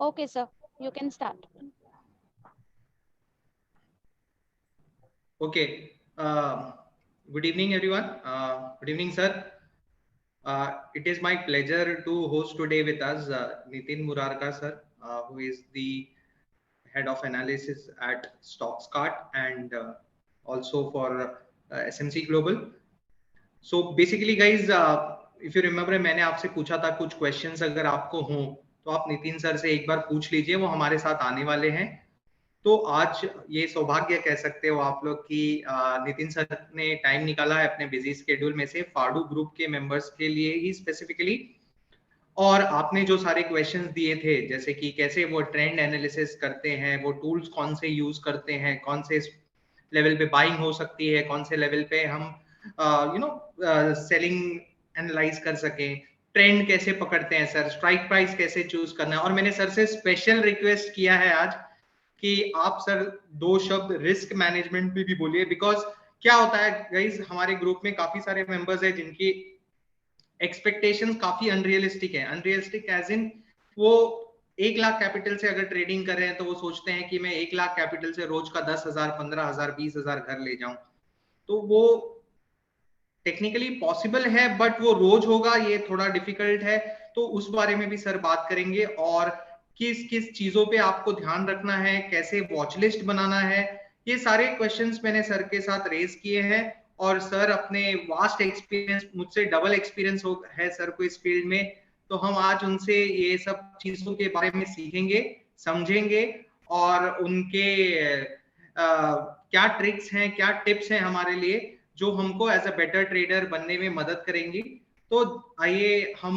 Okay, sir. You can start. Okay. Good evening, everyone. Good evening, sir. It is my pleasure to host today with us Nitin Murarka, sir, who is the head of analysis at StockScart and also for SMC Global. So basically, guys, if you remember, मैंने आपसे पूछा था कुछ questions अगर आपको हों तो आप नितिन सर से एक बार पूछ लीजिए, वो हमारे साथ आने वाले हैं। तो आज ये सौभाग्य कह सकते हो आप लोग कि नितिन सर ने टाइम निकाला है अपने बिजी स्केड्यूल में से फाडू ग्रुप के मेंबर्स के लिए ही स्पेसिफिकली, और आपने जो सारे क्वेश्चंस दिए थे जैसे कि कैसे वो ट्रेंड एनालिसिस करते हैं, वो टूल्स कौन से यूज करते हैं, कौन से लेवल पे बाइंग हो सकती है, कौन से लेवल पे हम सेलिंग एनालाइज कर सकें, ट्रेंड कैसे पकड़ते हैं सर, स्ट्राइक प्राइस कैसे चूज करना है। और मैंने सर से स्पेशल रिक्वेस्ट किया है आज कि आप सर 2 शब्द रिस्क मैनेजमेंट में भी बोलिए, बिकॉज क्या होता है गाइस, हमारे ग्रुप में काफी सारे मेंबर्स हैं जिनकी एक्सपेक्टेशंस काफी अनरियलिस्टिक है। अनरियलिस्टिक एज इन वो 1 लाख कैपिटल से अगर ट्रेडिंग कर रहे हैं तो वो सोचते हैं कि मैं 1 लाख कैपिटल से रोज का 10,000, 15,000, 20,000 घर ले जाऊं। तो वो टेक्निकली पॉसिबल है बट वो रोज होगा ये थोड़ा डिफिकल्ट है। तो उस बारे में भी सर बात करेंगे, और किस किस चीजों पे आपको ध्यान रखना है, कैसे वॉच लिस्ट बनाना है, ये सारे क्वेश्चंस मैंने सर के साथ रेज किए हैं। और सर अपने वास्ट एक्सपीरियंस, मुझसे डबल एक्सपीरियंस है सर को इस फील्ड में, तो हम आज उनसे ये सब चीजों के बारे में सीखेंगे, समझेंगे, और उनके क्या ट्रिक्स हैं, क्या टिप्स हैं हमारे लिए जो हमको एज अ बेटर ट्रेडर बनने में मदद करेंगी। तो आइए हम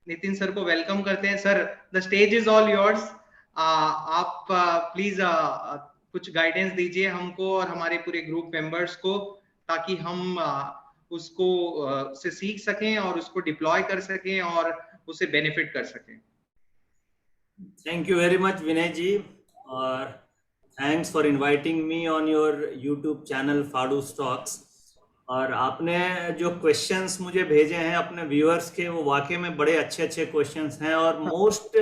नितिन सर को वेलकम करते हैं। Sir, the stage is all yours. आप प्लीज कुछ गाइडेंस दीजिए हमको और हमारे पूरे ग्रुप मेंबर्स को, ताकि हम उसको से सीख सकें और उसको डिप्लॉय कर सकें और उसे बेनिफिट कर सकें। Thank you very much Vinay ji, और thanks for inviting me on your YouTube channel Fadu stocks. और आपने जो क्वेश्चंस मुझे भेजे हैं अपने व्यूअर्स के, वो वाकई में बड़े अच्छे अच्छे क्वेश्चंस हैं और मोस्ट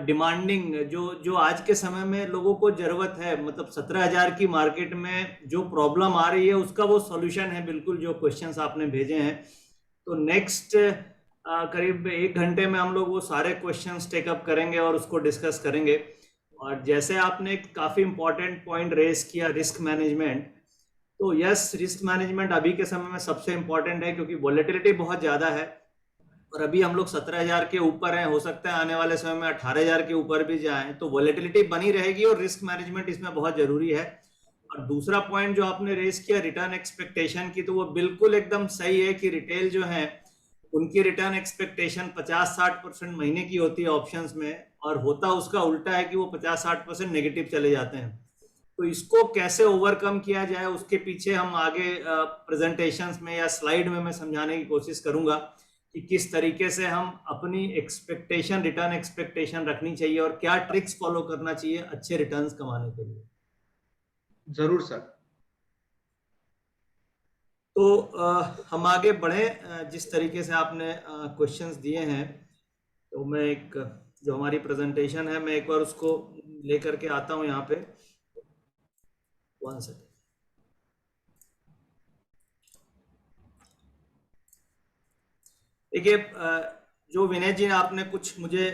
डिमांडिंग जो आज के समय में लोगों को जरूरत है। मतलब 17,000 की मार्केट में जो प्रॉब्लम आ रही है उसका वो सॉल्यूशन है बिल्कुल, जो क्वेश्चंस आपने भेजे हैं। तो नेक्स्ट करीब 1 घंटे में हम लोग वो सारे क्वेश्चंस टेकअप करेंगे और उसको डिस्कस करेंगे। और जैसे आपने काफ़ी इंपॉर्टेंट पॉइंट रेस किया, रिस्क मैनेजमेंट, तो यस, रिस्क मैनेजमेंट अभी के समय में सबसे इंपॉर्टेंट है, क्योंकि वॉलेटिलिटी बहुत ज़्यादा है और अभी हम लोग 17,000 के ऊपर हैं। हो सकता है आने वाले समय में 18,000 के ऊपर भी जाएं, तो वॉलेटिलिटी बनी रहेगी और रिस्क मैनेजमेंट इसमें बहुत जरूरी है। और दूसरा पॉइंट जो आपने रेस किया रिटर्न एक्सपेक्टेशन की, तो वो बिल्कुल एकदम सही है कि रिटेल जो है उनकी रिटर्न एक्सपेक्टेशन 50-60% महीने की होती है ऑप्शंस में, और होता उसका उल्टा है कि वो 50-60% नेगेटिव चले जाते हैं। तो इसको कैसे ओवरकम किया जाए उसके पीछे हम आगे प्रेजेंटेशंस में या स्लाइड में मैं समझाने की कोशिश करूंगा कि किस तरीके से हम अपनी एक्सपेक्टेशन, रिटर्न एक्सपेक्टेशन रखनी चाहिए और क्या ट्रिक्स फॉलो करना चाहिए अच्छे रिटर्न्स कमाने के लिए। जरूर सर। तो हम आगे बढ़े। जिस तरीके से आपने क्वेश्चंस दिए हैं, तो मैं एक जो हमारी प्रेजेंटेशन है मैं एक बार उसको लेकर के आता हूं यहाँ पे। 1 सेकेंड। देखिए, जो विनय जी ने आपने कुछ मुझे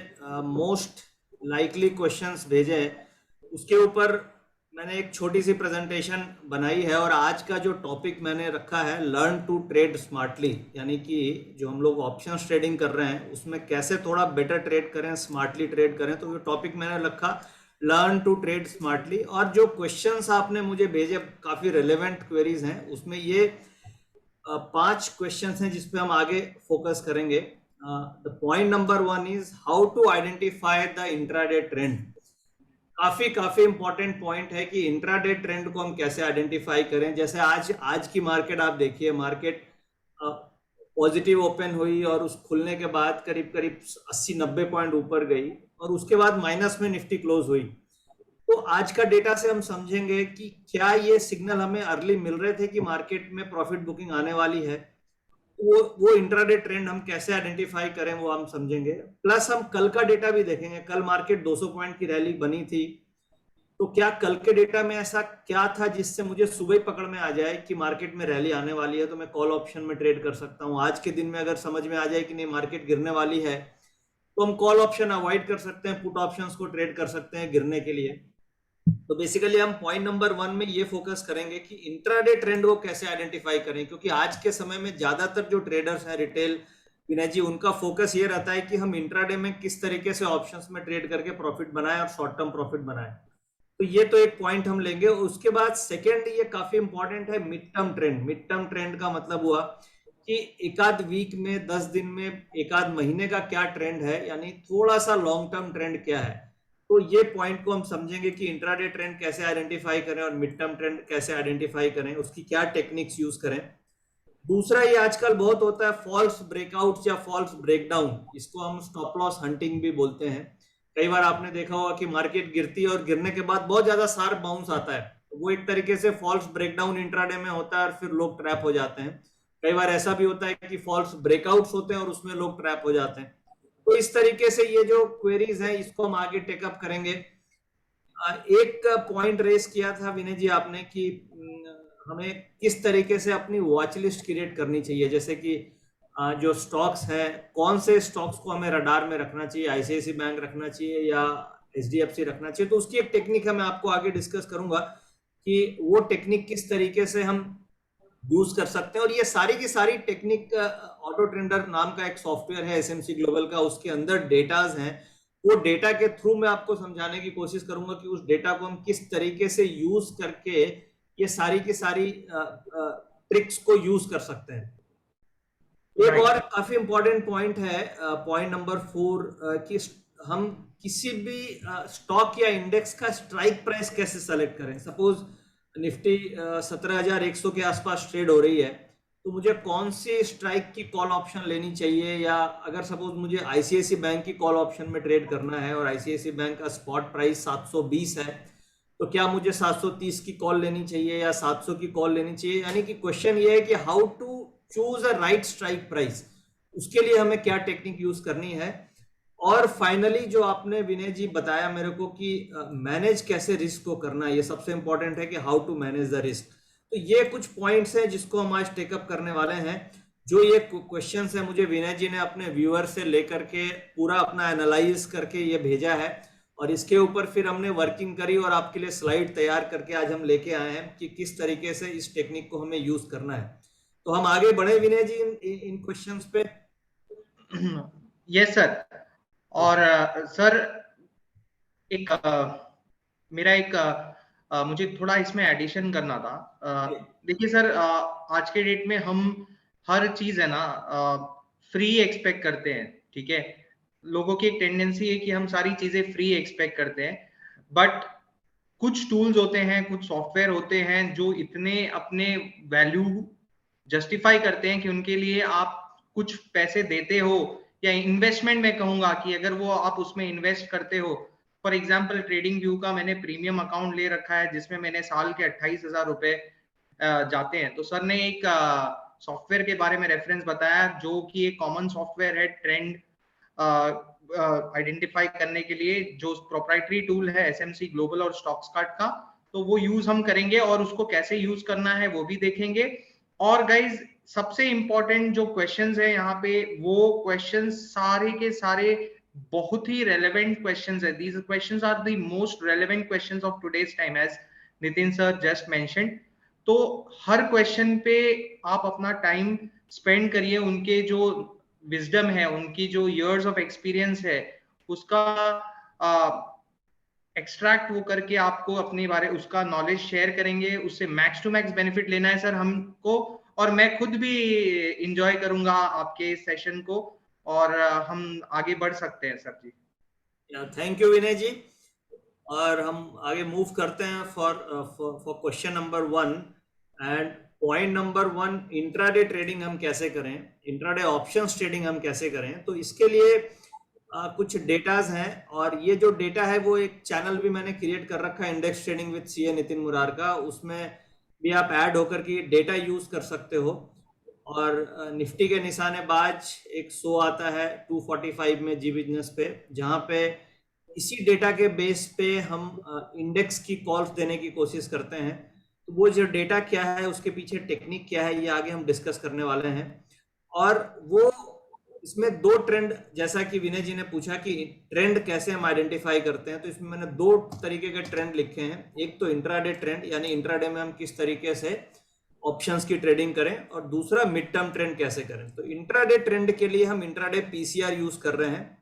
मोस्ट लाइकली क्वेश्चंस भेजे हैं, उसके ऊपर मैंने एक छोटी सी प्रेजेंटेशन बनाई है। और आज का जो टॉपिक मैंने रखा है, लर्न टू ट्रेड स्मार्टली, यानी कि जो हम लोग ऑप्शंस ट्रेडिंग कर रहे हैं उसमें कैसे थोड़ा बेटर ट्रेड करें, स्मार्टली ट्रेड करें। तो ये टॉपिक मैंने रखा लर्न टू ट्रेड स्मार्टली। और जो क्वेश्चंस आपने मुझे भेजे काफ़ी रिलेवेंट क्वेरीज हैं, उसमें ये 5 क्वेश्चंस हैं जिस पे हम आगे फोकस करेंगे। The point number 1 is how to identify the intraday trend. काफी इंपॉर्टेंट पॉइंट है कि इंट्राडे ट्रेंड को हम कैसे आइडेंटिफाई करें। जैसे आज की मार्केट आप देखिए, मार्केट पॉजिटिव ओपन हुई और उस खुलने के बाद करीब 80-90 पॉइंट ऊपर गई और उसके बाद माइनस में निफ्टी क्लोज हुई। तो आज का डेटा से हम समझेंगे कि क्या ये सिग्नल हमें अर्ली मिल रहे थे कि मार्केट में प्रॉफिट बुकिंग आने वाली है, वो इंट्राडे ट्रेंड हम कैसे आइडेंटिफाई करें वो हम समझेंगे। प्लस हम कल का डेटा भी देखेंगे। कल मार्केट 200 पॉइंट की रैली बनी थी, तो क्या कल के डेटा में ऐसा क्या था जिससे मुझे सुबह ही पकड़ में आ जाए कि मार्केट में रैली आने वाली है, तो मैं कॉल ऑप्शन में ट्रेड कर सकता हूँ। आज के दिन में अगर समझ में आ जाए कि नहीं मार्केट गिरने वाली है, तो हम कॉल ऑप्शन अवॉइड कर सकते हैं, पुट ऑप्शंस को ट्रेड कर सकते हैं गिरने के लिए। तो बेसिकली हम पॉइंट नंबर 1 में ये फोकस करेंगे कि इंट्राडे ट्रेंड को कैसे आइडेंटिफाई करें, क्योंकि आज के समय में ज्यादातर जो ट्रेडर्स हैं रिटेल विनय जी, उनका फोकस ये रहता है कि हम इंट्राडे में किस तरीके से ऑप्शंस में ट्रेड करके प्रॉफिट बनाएं और शॉर्ट टर्म प्रॉफिट बनाएं। तो ये तो एक पॉइंट हम लेंगे। उसके बाद सेकेंड ये काफी इंपॉर्टेंट है, mid term trend. Mid term trend का मतलब हुआ कि एक आध वीक में, 10 दिन में, एक आध महीने का क्या ट्रेंड है, यानी थोड़ा सा लॉन्ग टर्म ट्रेंड क्या है। तो ये पॉइंट को हम समझेंगे कि इंट्राडे ट्रेंड कैसे आइडेंटिफाई करें और मिड टर्म ट्रेंड कैसे आइडेंटिफाई करें, उसकी क्या टेक्निक्स यूज करें। दूसरा ये आजकल बहुत होता है फॉल्स ब्रेकआउट या फॉल्स ब्रेकडाउन, इसको हम स्टॉप लॉस हंटिंग भी बोलते हैं। कई बार आपने देखा होगा कि मार्केट गिरती है और गिरने के बाद बहुत ज्यादा शार्प बाउंस आता है, तो वो एक तरीके से फॉल्स ब्रेकडाउन इंट्राडे में होता है और फिर लोग ट्रैप हो जाते हैं। कई बार ऐसा भी होता है कि फॉल्स ब्रेकआउट्स होते हैं और उसमें लोग ट्रैप हो जाते हैं। तो इस तरीके से ये जो क्वेरीज है इसको हम आगे टेकअप करेंगे। एक पॉइंट रेस किया था विनय जी आपने कि हमें किस तरीके से अपनी वॉच लिस्ट क्रिएट करनी चाहिए, जैसे कि जो स्टॉक्स हैं, कौन से स्टॉक्स को हमें रडार में रखना चाहिए, आईसीआईसी बैंक रखना चाहिए या एचडीएफसी रखना चाहिए। तो उसकी एक टेक्निक है, मैं आपको आगे डिस्कस करूंगा कि वो टेक्निक किस तरीके से हम यूज कर सकते हैं। और ये सारी की सारी टेक्निक ऑटो ट्रेंडर नाम का एक सॉफ्टवेयर है एसएमसी ग्लोबल का, उसके अंदर डेटाज हैं। वो डेटा के थ्रू मैं आपको समझाने की कोशिश करूंगा कि उस डेटा को हम किस तरीके से यूज करके ये सारी की सारी ट्रिक्स को यूज कर सकते हैं। एक और काफी इंपॉर्टेंट पॉइंट है, पॉइंट नंबर 4, कि हम किसी भी स्टॉक या इंडेक्स का स्ट्राइक प्राइस कैसे सेलेक्ट करें। सपोज निफ्टी 17,100 के आसपास ट्रेड हो रही है, तो मुझे कौन सी स्ट्राइक की कॉल ऑप्शन लेनी चाहिए, या अगर सपोज मुझे आईसीआईसी बैंक की कॉल ऑप्शन में ट्रेड करना है और आईसीआईसी बैंक का स्पॉट प्राइस 720 है, तो क्या मुझे 730 की कॉल लेनी चाहिए या 700 की कॉल लेनी चाहिए। यानी कि क्वेश्चन ये है कि how to choose a right strike price, उसके लिए हमें क्या टेक्निक यूज करनी है। और फाइनली जो आपने विनय जी बताया मेरे को कि मैनेज कैसे रिस्क को करना है, ये सबसे इंपॉर्टेंट है कि how to manage the risk. तो ये कुछ पॉइंट्स हैं जिसको हम आज टेकअप करने वाले हैं। जो ये क्वेश्चंस है मुझे विनय जी ने अपने व्यूअर से लेकर के पूरा अपना एनालाइज करके ये भेजा है, और इसके ऊपर फिर हमने वर्किंग करी और आपके लिए स्लाइड तैयार करके आज हम लेके आए हैं कि किस तरीके से इस टेक्निक को हमें यूज करना है। तो हम आगे बढ़े विनय जी इन क्वेश्चंस पे। Yes sir. और सर एक मेरा एक मुझे थोड़ा इसमें एडिशन करना था। देखिए सर, आज के डेट में हम हर चीज है ना फ्री एक्सपेक्ट करते हैं, ठीक है। लोगों की एक टेंडेंसी है कि हम सारी चीजें फ्री एक्सपेक्ट करते हैं, बट कुछ टूल्स होते हैं, कुछ सॉफ्टवेयर होते हैं जो इतने अपने वैल्यू जस्टिफाई करते हैं कि उनके लिए आप कुछ पैसे देते हो, या इन्वेस्टमेंट में कहूंगा कि अगर वो आप उसमें इन्वेस्ट करते हो। फॉर एग्जाम्पल ट्रेडिंग व्यू का मैंने प्रीमियम अकाउंट ले रखा है जिसमें मैंने साल के 28,000 रुपए जाते हैं। तो सर ने एक सॉफ्टवेयर के बारे में रेफरेंस बताया जो कि एक कॉमन सॉफ्टवेयर है ट्रेंड आइडेंटिफाई करने के लिए, जो प्रोप्राइटरी टूल है एसएमसी ग्लोबल और स्टॉक्सकार्ट का। तो वो यूज हम करेंगे और उसको कैसे यूज करना है वो भी देखेंगे। और गाइज सबसे इंपॉर्टेंट जो क्वेश्चंस है यहाँ पे, वो क्वेश्चंस सारे के सारे बहुत ही रेलेवेंट क्वेश्चंस है। These questions are the most relevant questions of today's time, as Nitin sir just mentioned. तो हर क्वेश्चन पे आप अपना टाइम स्पेंड करिए, उनके जो विजडम है, उनकी जो इयर्स ऑफ एक्सपीरियंस है, उसका एक्सट्रैक्ट वो करके आपको अपने बारे उसका नॉलेज शेयर करेंगे। उससे मैक्स टू मैक्स बेनिफिट लेना है सर हमको, और मैं खुद भी इंजॉय करूंगा आपके सेशन को, और हम आगे बढ़ सकते हैं सर जी। थैंक यू विनय जी। और हम आगे मूव करते हैं for question number 1 and point number 1, intraday trading हम कैसे करें, इंट्राडे ऑप्शंस ट्रेडिंग हम कैसे करें। तो इसके लिए कुछ डेटाज हैं, और ये जो डेटा है वो एक चैनल भी मैंने क्रिएट कर रखा है, index trading with CA Nitin Murar का, उसमें भी आप ऐड होकर के डेटा यूज कर सकते हो। और निफ्टी के निशानेबाज एक 100 आता है 245 में जी बिजनेस पे, जहां पे इसी डेटा के बेस पे हम इंडेक्स की कॉल्स देने की कोशिश करते हैं। तो वो जो डेटा क्या है, उसके पीछे टेक्निक क्या है, ये आगे हम डिस्कस करने वाले हैं। और वो इसमें दो ट्रेंड, जैसा कि विनय जी ने पूछा कि ट्रेंड कैसे हम आइडेंटिफाई करते हैं, तो इसमें मैंने दो तरीके के ट्रेंड लिखे हैं। एक तो इंट्राडे ट्रेंड, यानी इंट्राडे में हम किस तरीके से ऑप्शंस की ट्रेडिंग करें, और दूसरा मिड टर्म ट्रेंड कैसे करें। तो इंट्राडे ट्रेंड के लिए हम इंट्राडे पीसीआर यूज कर रहे हैं,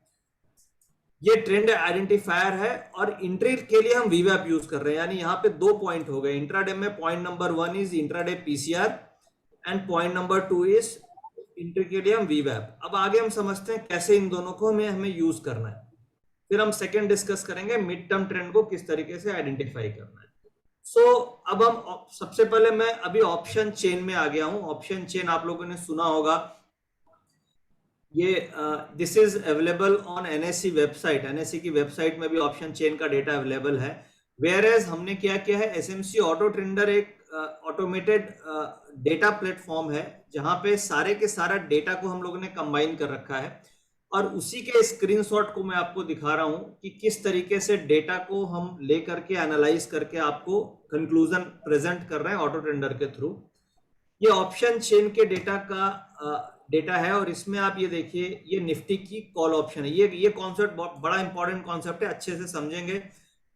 ये ट्रेंड आइडेंटिफायर है। और इंट्री के लिए हम वीवैप यूज कर रहे हैं, यानी यहाँ पे 2 पॉइंट हो गए इंट्राडे में। Point number 1 is intraday PCR and point number 2 is entry के लिए हम वीवैप। अब आगे हम समझते हैं कैसे इन दोनों को हमें यूज करना है, फिर हम सेकंड डिस्कस करेंगे मिड टर्म ट्रेंड को किस तरीके से आइडेंटिफाई करना है। अब हम सबसे पहले, मैं अभी ऑप्शन चेन में आ गया हूं। ऑप्शन चेन आप लोगों ने सुना होगा, ये this is available on NSC website. NSC की वेबसाइट में भी ऑप्शन चेन का डेटा अवेलेबल है। वेयर एज हमने क्या किया है, एसएमसी ऑटो ट्रेंडर एक ऑटोमेटेड डेटा प्लेटफॉर्म है, जहां पे सारे के सारा डेटा को हम लोगों ने कंबाइन कर रखा है, और उसी के स्क्रीनशॉट को मैं आपको दिखा रहा हूं कि किस तरीके से डेटा को हम लेकर के एनालाइज करके आपको कंक्लूजन प्रेजेंट कर रहे हैं ऑटो ट्रेंडर के थ्रू। ये ऑप्शन चेन के डेटा का डेटा है, और इसमें आप ये देखिए, ये निफ्टी की कॉल ऑप्शन है। ये कॉन्सेप्ट बड़ा इंपॉर्टेंट कॉन्सेप्ट है, अच्छे से समझेंगे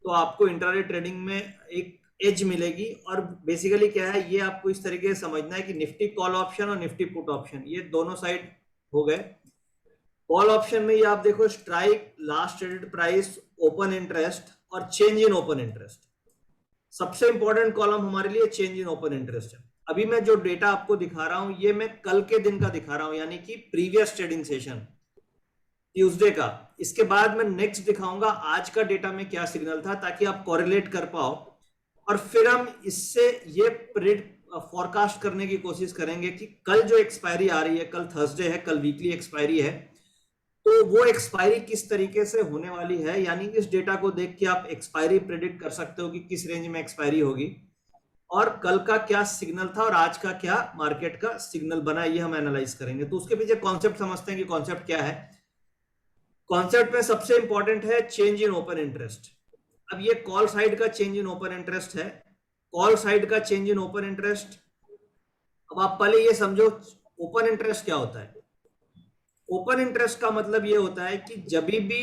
तो आपको इंट्राडे ट्रेडिंग में एक एज मिलेगी। और बेसिकली क्या है, ये आपको इस तरीके से समझना है कि निफ्टी कॉल ऑप्शन और निफ्टी पुट ऑप्शन, ये दोनों साइड हो गए। कॉल ऑप्शन में ये आप देखो, strike, last traded price, open interest और चेंज इन ओपन इंटरेस्ट। सबसे इंपॉर्टेंट कॉलम हमारे लिए चेंज इन ओपन इंटरेस्ट है। अभी मैं जो डेटा आपको दिखा रहा हूं, ये मैं कल के दिन का दिखा रहा हूं, यानी कि प्रीवियस ट्रेडिंग सेशन ट्यूसडे का। इसके बाद मैं नेक्स्ट दिखाऊंगा आज का डेटा में क्या सिग्नल था, ताकि आप कोरिलेट कर पाओ, और फिर हम इससे ये फॉरकास्ट करने की कोशिश करेंगे कि कल जो एक्सपायरी आ रही है, कल थर्सडे है, कल वीकली एक्सपायरी है, तो वो एक्सपायरी किस तरीके से होने वाली है। यानी इस डेटा को देख के आप एक्सपायरी प्रेडिक्ट कर सकते हो कि किस रेंज में एक्सपायरी होगी, और कल का क्या सिग्नल था और आज का क्या मार्केट का सिग्नल बना, ये हम एनालाइज करेंगे। तो उसके पीछे कॉन्सेप्ट समझते हैं कि कॉन्सेप्ट क्या है। कॉन्सेप्ट में सबसे इंपॉर्टेंट है चेंज इन ओपन इंटरेस्ट। अब ये कॉल साइड का चेंज इन ओपन इंटरेस्ट है, कॉल साइड का चेंज इन ओपन इंटरेस्ट। अब आप पहले ये समझो ओपन इंटरेस्ट क्या होता है। ओपन इंटरेस्ट का मतलब ये होता है कि जब भी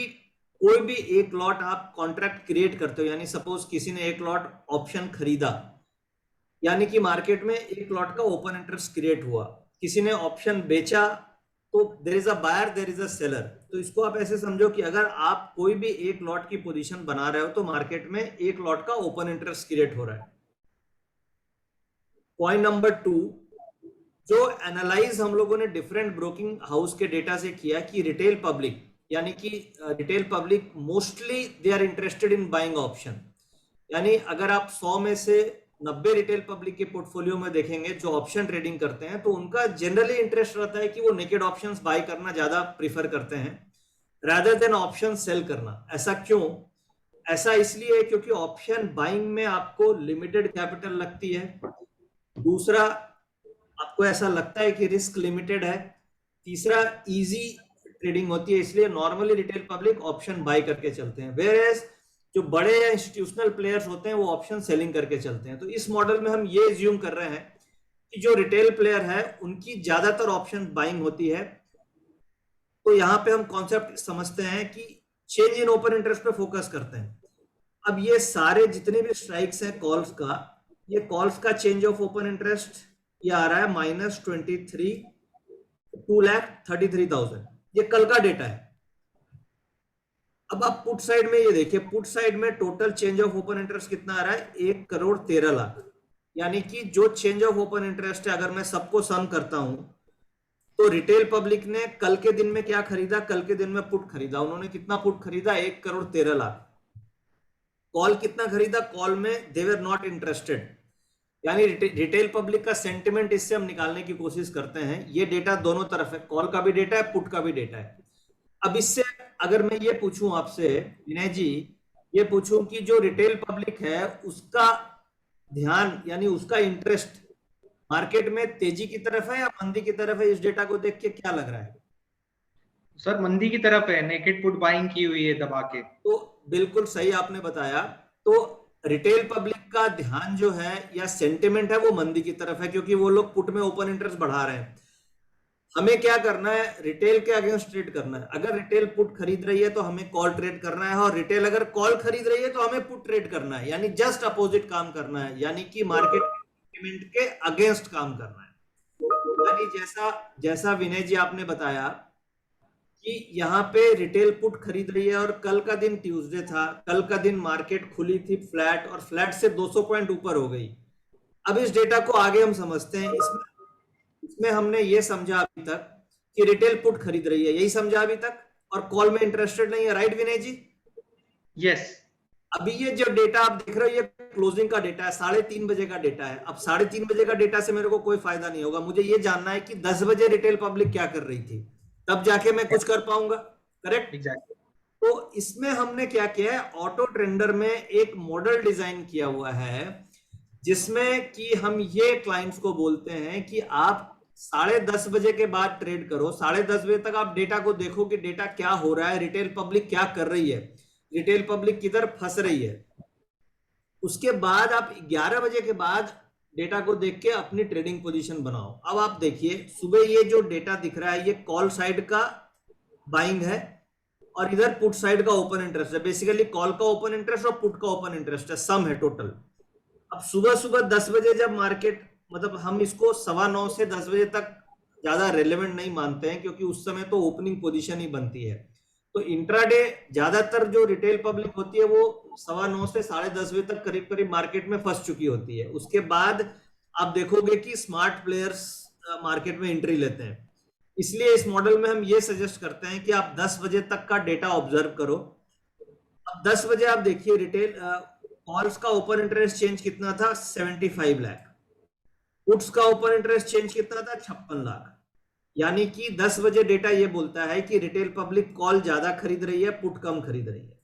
कोई भी एक लॉट आप कॉन्ट्रैक्ट क्रिएट करते हो, यानी सपोज किसी ने एक लॉट ऑप्शन खरीदा, यानी कि मार्केट में एक लॉट का ओपन इंटरेस्ट क्रिएट हुआ, किसी ने ऑप्शन बेचा, तो there is a buyer, there is a seller. तो इसको आप ऐसे समझो कि अगर आप कोई भी एक लॉट की पोजीशन बना रहे हो, तो मार्केट में एक लॉट का ओपन इंटरेस्ट क्रिएट हो रहा है। पॉइंट नंबर 2, जो एनालाइज हम लोगों ने डिफरेंट ब्रोकिंग हाउस के डेटा से किया कि रिटेल पब्लिक, यानी कि retail public mostly they are interested in buying option. यानी अगर आप 100 में से 90 रिटेल पब्लिक के पोर्टफोलियो में देखेंगे जो ऑप्शन ट्रेडिंग करते हैं, तो उनका जनरली इंटरेस्ट रहता है कि वो नेकेड ऑप्शंस बाय करना ज्यादा प्रीफर करते हैं रादर देन ऑप्शन सेल करना। ऐसा क्यों? ऐसा इसलिए क्योंकि ऑप्शन बाइंग में आपको लिमिटेड कैपिटल लगती है, दूसरा आपको ऐसा लगता है कि रिस्क लिमिटेड है, तीसरा इजी ट्रेडिंग होती है, इसलिए normally retail public option buy करके चलते हैं, वेयर एज जो बड़े इंस्टीट्यूशनल प्लेयर्स होते हैं वो ऑप्शन सेलिंग करके चलते हैं। तो इस मॉडल में हम ये एज्यूम कर रहे हैं कि जो रिटेल प्लेयर है उनकी ज्यादातर ऑप्शन बाइंग होती है। तो यहाँ पे हम कॉन्सेप्ट समझते हैं कि चेंज इन ओपन इंटरेस्ट पे फोकस करते हैं। अब ये सारे जितने भी स्ट्राइक्स हैं कॉल्स का, ये कॉल्स का चेंज ऑफ ओपन इंटरेस्ट ये आ रहा है -23 2,33,000, ये कल का डेटा है। अब आप पुट साइड में ये देखिए, पुट साइड में total change of open interest कितना आ रहा है, 1,13,00,000। यानी कि जो चेंज ऑफ ओपन इंटरेस्ट है, अगर मैं सबको सम करता हूं, तो रिटेल पब्लिक ने कल के दिन में क्या खरीदा, कल के दिन में पुट खरीदा। उन्होंने कितना पुट खरीदा, 1,13,00,000। कॉल कितना खरीदा, कॉल में दे वर नॉट इंटरेस्टेड। यानी रिटेल पब्लिक का सेंटिमेंट इससे हम निकालने की कोशिश करते हैं। ये डेटा दोनों तरफ है, कॉल का भी डेटा है, पुट का भी डेटा है। अब इससे अगर मैं ये पूछूं आपसे विनय जी, ये पूछूं कि जो रिटेल पब्लिक है उसका ध्यान यानी उसका इंटरेस्ट मार्केट में तेजी की तरफ है या मंदी की तरफ है, इस डेटा को देख के क्या लग रहा है? सर मंदी की तरफ है, नेकेड पुट बाइंग की हुई है दबा के। तो बिल्कुल सही आपने बताया। तो रिटेल पब्लिक का ध्यान जो है या सेंटिमेंट है वो मंदी की तरफ है, क्योंकि वो लोग पुट में ओपन इंटरेस्ट बढ़ा रहे हैं। हमें क्या करना है, रिटेल के अगेंस्ट ट्रेड करना है। अगर रिटेल पुट खरीद रही है तो हमें कॉल ट्रेड करना है, और रिटेल अगर कॉल खरीद रही है तो हमें पुट ट्रेड करना है, यानी जस्ट अपोजिट काम करना है, यानी कि मार्केट सेंटिमेंट के अगेंस्ट काम करना है। यानी जैसा जैसा विनय जी आपने बताया कि यहाँ पे रिटेल पुट खरीद रही है, और कल का दिन ट्यूसडे था, कल का दिन मार्केट खुली थी फ्लैट, और फ्लैट से 200 पॉइंट ऊपर हो गई। अब इस डेटा को आगे हम समझते हैं। इसमें हमने ये समझा अभी तक कि रिटेल पुट खरीद रही है, यही समझा अभी तक, और कॉल में इंटरेस्टेड नहीं है, राइट विनय जी? यस। अभी ये जो डेटा आप देख रहे हो ये क्लोजिंग का डेटा है, 3:30 बजे का डेटा है। अब 3:30 बजे का डेटा से मेरे को कोई फायदा नहीं होगा, मुझे ये जानना है कि 10 बजे रिटेल पब्लिक क्या कर रही थी, तब जाके मैं कुछ कर पाऊंगा, करेक्ट? एग्जैक्टली। तो इसमें हमने क्या किया है, ऑटो ट्रेंडर में एक मॉडल डिजाइन किया हुआ है, जिसमें कि हम ये क्लाइंट्स को बोलते हैं कि आप 10:30 बजे के बाद ट्रेड करो। 10:30 बजे तक आप डेटा को देखो कि डेटा क्या हो रहा है, रिटेल पब्लिक क्या कर रही है, रिटेल पब्लिक किधर फंस रही है। उसके बाद आप 11 बजे के बाद डेटा को देख के अपनी ट्रेडिंग पोजीशन बनाओ। अब आप देखिए, सुबह ये जो डेटा दिख रहा है ये कॉल साइड का बाइंग है, और इधर पुट साइड का ओपन इंटरेस्ट है। बेसिकली कॉल का ओपन इंटरेस्ट और पुट का ओपन इंटरेस्ट है, सम है टोटल। अब सुबह सुबह 10 बजे जब मार्केट, मतलब हम इसको 9:15 से 10 बजे तक ज्यादा रेलेवेंट नहीं मानते हैं, क्योंकि उस समय तो ओपनिंग पोजीशन ही बनती है। तो इंट्राडे ज्यादातर जो रिटेल पब्लिक होती है वो 9:15 से 10:30 बजे तक करीब करीब मार्केट में फंस चुकी होती है। उसके बाद आप देखोगे कि स्मार्ट प्लेयर्स मार्केट में एंट्री लेते हैं। इसलिए इस मॉडल में हम ये सजेस्ट करते हैं कि आप 10 बजे तक का डेटा ऑब्जर्व करो। अब 10 बजे आप देखिए रिटेल कॉल्स का ओपन इंटरेस्ट चेंज कितना था, 75 लाख। पुट्स का ओपन इंटरेस्ट चेंज कितना था, 56 लाख। यानी कि 10 बजे डेटा ये बोलता है कि रिटेल पब्लिक कॉल ज्यादा खरीद रही है, पुट कम खरीद रही है।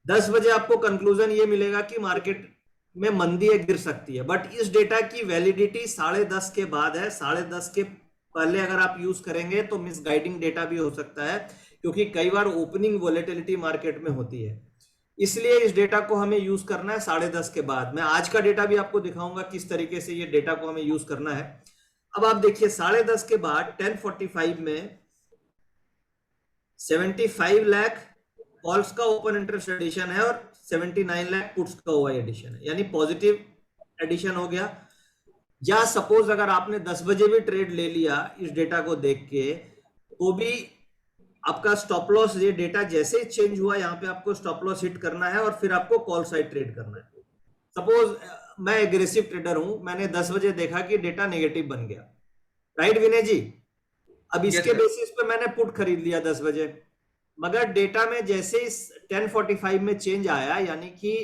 10 बजे आपको कंक्लूजन ये मिलेगा कि मार्केट में मंदी है, गिर सकती है। बट इस डेटा की वैलिडिटी 10:30 के बाद है। 10:30 के पहले अगर आप यूज करेंगे तो मिसगाइडिंग डेटा भी हो सकता है, क्योंकि कई बार ओपनिंग वोलेटिलिटी मार्केट में होती है। इसलिए इस डेटा को हमें यूज करना है 10:30 के बाद। मैं आज का डेटा भी आपको दिखाऊंगा किस तरीके से ये डेटा को हमें यूज करना है। अब आप देखिए 10:30 के बाद 10:45 में 75 लाख कॉल्स का ओपन इंटरेस्ट एडिशन है, और 79 लाख पुट्स का ओआई एडिशन है, यानी पॉजिटिव एडिशन हो गया। या सपोज अगर आपने 10 बजे भी ट्रेड ले लिया इस डेटा को देख के, तो भी आपका स्टॉप लॉस, ये डेटा जैसे ही चेंज हुआ यहाँ पे आपको स्टॉप लॉस हिट करना है, और फिर आपको कॉल साइड ट्रेड करना है। सपोज मैं एग्रेसिव ट्रेडर हूं, मैंने 10 बजे देखा कि डेटा नेगेटिव बन गया, राइट विनय जी? अब इसके बेसिस पे मैंने पुट खरीद लिया 10 बजे, मगर डेटा में जैसे ही 10:45 में चेंज आया, यानी कि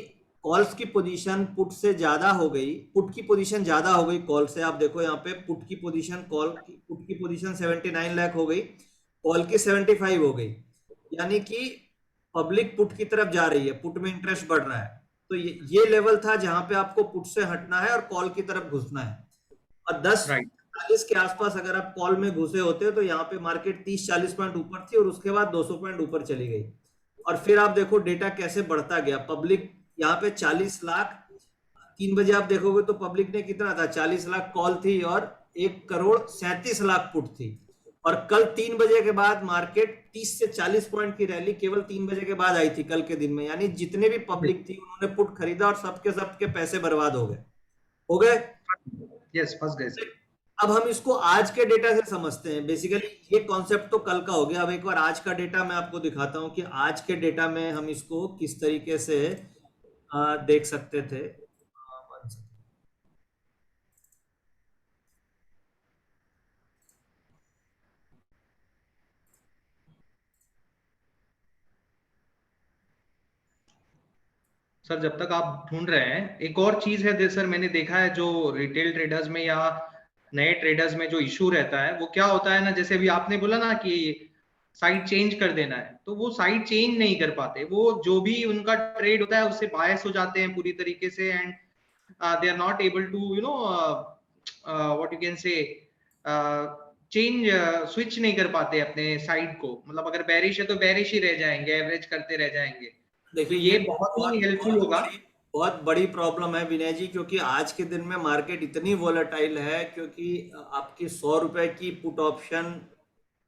कॉल्स की पोजीशन पुट से ज्यादा हो गई, पुट की पोजीशन ज्यादा हो गई कॉल से। आप देखो यहाँ पे पुट की पोजीशन, पुट की पोजीशन 79 लाख हो गई, कॉल की 75 हो गई, यानी कि पब्लिक पुट की तरफ जा रही है, पुट में इंटरेस्ट बढ़ रहा है। तो ये लेवल था जहां पे आपको पुट से हटना है और कॉल की तरफ घुसना है। और 10:40 के आसपास अगर आप कॉल में घुसे होते तो यहाँ पे मार्केट 30-40 पॉइंट ऊपर थी, और उसके बाद 200 पॉइंट ऊपर चली गई। और फिर आप देखो डेटा कैसे बढ़ता गया। पब्लिक यहाँ पे 40 लाख, 3 बजे आप देखोगे तो पब्लिक ने कितना था, 40 लाख कॉल थी और 1,37,00,000 पुट थी। और कल 3 बजे के बाद मार्केट 30 से 40 पॉइंट की रैली केवल 3 बजे के बाद आई थी कल के दिन में, यानी जितने भी पब्लिक थी उन्होंने पुट खरीदा और सबके पैसे बर्बाद हो गए। यस, फंस गए। अब हम इसको आज के डेटा से समझते हैं। बेसिकली ये कॉन्सेप्ट तो कल का हो गया। अब एक बार आज का डेटा मैं आपको दिखाता हूं कि आज के डेटा में हम इसको किस तरीके से देख सकते थे। सर जब तक आप ढूंढ रहे हैं, एक और चीज है सर, मैंने देखा है जो रिटेल ट्रेडर्स में या नए ट्रेडर्स में जो इशू रहता है वो क्या होता है ना, जैसे अभी आपने बोला ना कि साइड चेंज कर देना है, तो वो साइड चेंज नहीं कर पाते। वो जो भी उनका ट्रेड होता है उससे बायस हो जाते हैं पूरी तरीके से, and they are not able to what you can say change switch नहीं कर पाते अपने साइड को, मतलब अगर बेरिश है तो बेरिश ही रह जाएंगे, एवरेज करते रह जाएंगे। देखिए ये बहुत ही हेल्पफुल होगा। बहुत बड़ी प्रॉब्लम है विनय जी, क्योंकि आज के दिन में मार्केट इतनी वोलेटाइल है, क्योंकि आपकी 100 रुपए की पुट ऑप्शन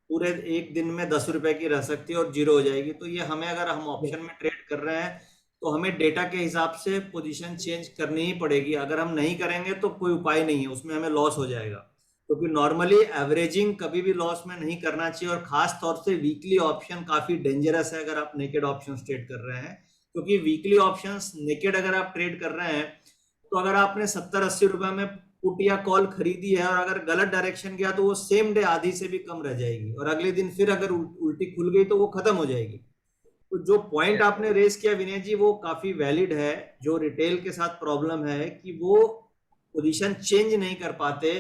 पूरे एक दिन में 10 रुपए की रह सकती है और जीरो हो जाएगी। तो ये हमें, अगर हम ऑप्शन में ट्रेड कर रहे हैं तो हमें डेटा के हिसाब से पोजीशन चेंज करनी ही पड़ेगी। अगर हम नहीं करेंगे तो कोई उपाय नहीं है, उसमें हमें लॉस हो जाएगा। क्योंकि नॉर्मली एवरेजिंग कभी भी लॉस में नहीं करना चाहिए, और खास तौर से वीकली ऑप्शन काफी डेंजरस है अगर आप नेकेड ऑप्शन ट्रेड कर रहे हैं। क्योंकि वीकली ऑप्शंस नेकेड अगर आप ट्रेड कर रहे हैं तो अगर आपने 70-80 रुपए में पुट या कॉल खरीदी है और अगर गलत डायरेक्शन गया तो वो सेम डे आधी से भी कम रह जाएगी, और अगले दिन फिर अगर उल्टी खुल गई तो वो खत्म हो जाएगी। तो जो पॉइंट आपने रेस किया विनय जी वो काफी वैलिड है। जो रिटेल के साथ प्रॉब्लम है कि वो पोजीशन चेंज नहीं कर पाते,